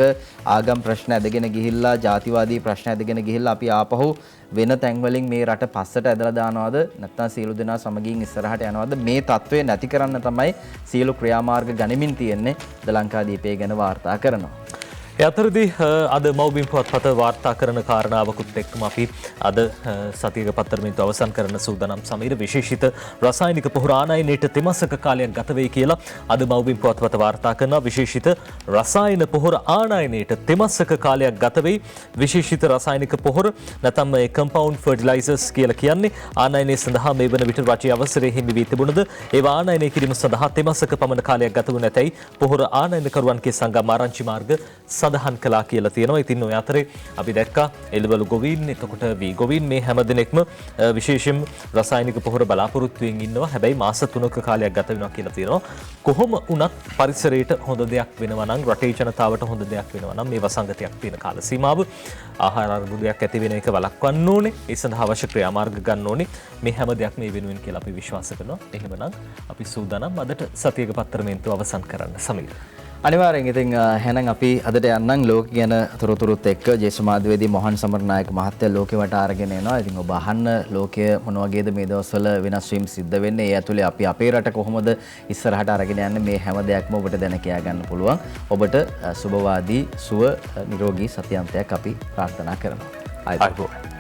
ආගම් ප්‍රශ්න ඇදගෙන ගිහිල්ලා ජාතිවාදී ප්‍රශ්න ඇදගෙන ගිහිල්ලා අපි ආපහු වෙන තැන්වලින් මේ රට පස්සට ඇදලා දානවද නැත්නම් සියලු දෙනා සමගින් ඉස්සරහට යනවද මේ තත්ත්වය නැති කරන්න තමයි සියලු ක්‍රියාමාර්ග ගනිමින් තියෙන්නේ. ද ලංකාදීපය ගැන වාර්තා කරනවා. ඒ අතරදී අද මව්බිම් පුවත්පත වාර්තා කරන කාරණාවකුත් එක්කම අපි අද සතියක පත්තරමින්තු අවසන් කරන සූදානම් සමීර විශේෂිත රසායනික පොහොර ආනයනයට තෙමසක කාලයක් ගත වෙයි කියලා අද මව්බිම් පුවත්පත වාර්තා කරනවා. විශේෂිත රසායන පොහොර ආනයනයට තෙමසක කාලයක් ගත වෙයි. විශේෂිත රසායනික පොහොර නැත්නම් මේ කම්පවුන්ඩ් ෆර්ටිලයිසර්ස් කියලා කියන්නේ ආනයනය සඳහා මේ වන විට රජයේ අවසරය හිමි වී තිබුණද ඒවා ආනයනය කිරීම සඳහා තෙමසක පමණ කාලයක් ගත වුණ නැතයි පොහොර ආනයනකරුවන්ගේ සංගම් ආරංචි මාර්ග සඳහන් කළා කියලා තියෙනවා. ඉතින් ඔය අතරේ අපි දැක්කා එළවලු ගොවීන් එතකොට වී ගොවීන් මේ හැම දිනෙකම විශේෂයෙන් රසායනික පොහොර බලාපොරොත්තුෙන් ඉන්නවා. හැබැයි මාස 3ක කාලයක් ගත වෙනවා කියලා තියෙනවා. කොහොම වුණත් පරිසරයට හොඳ දෙයක් වෙනවා නම් රටේ ජනතාවට හොඳ දෙයක් වෙනවා නම් මේ වසංගතයක් තියෙන කාල සීමාව ආහාර අර්බුදයක් ඇති වෙන එක වළක්වන්න ඕනේ. ඒ සඳහා අවශ්‍ය ක්‍රියාමාර්ග ගන්න ඕනේ. මේ හැම දෙයක්ම මේ වෙනුවෙන් කියලා අපි විශ්වාස කරනවා. එහෙමනම් අපි සූදානම් අදට සතියක පත්තරමේන්තුව අවසන් කරන්න සමීර. අනිවාර්යෙන් ඉතින් එහෙනම් අපි අදට යන්නම් ලෝක ගැන තොරතුරුත් එක්ක ජේෂ්ඨ මාධ්‍යවේදී මොහන් සමරනායක මහත්තයා ලෝකෙ වට අරගෙන එනවා. ඉතින් ඔබ අහන්න ලෝකය මොන වගේද මේ දවස්වල වෙනස් වීම් සිද්ධ වෙන්නේ. ඒ ඇතුලේ අපි අපේ රට කොහොමද ඉස්සරහට අරගෙන යන්නේ මේ හැම දෙයක්ම ඔබට දැන කියා ගන්න පුළුවන්. ඔබට සුබවාදී සුව නිරෝගී සතියන්තයක් අපි ප්‍රාර්ථනා කරනවා. ආයුබෝවන්.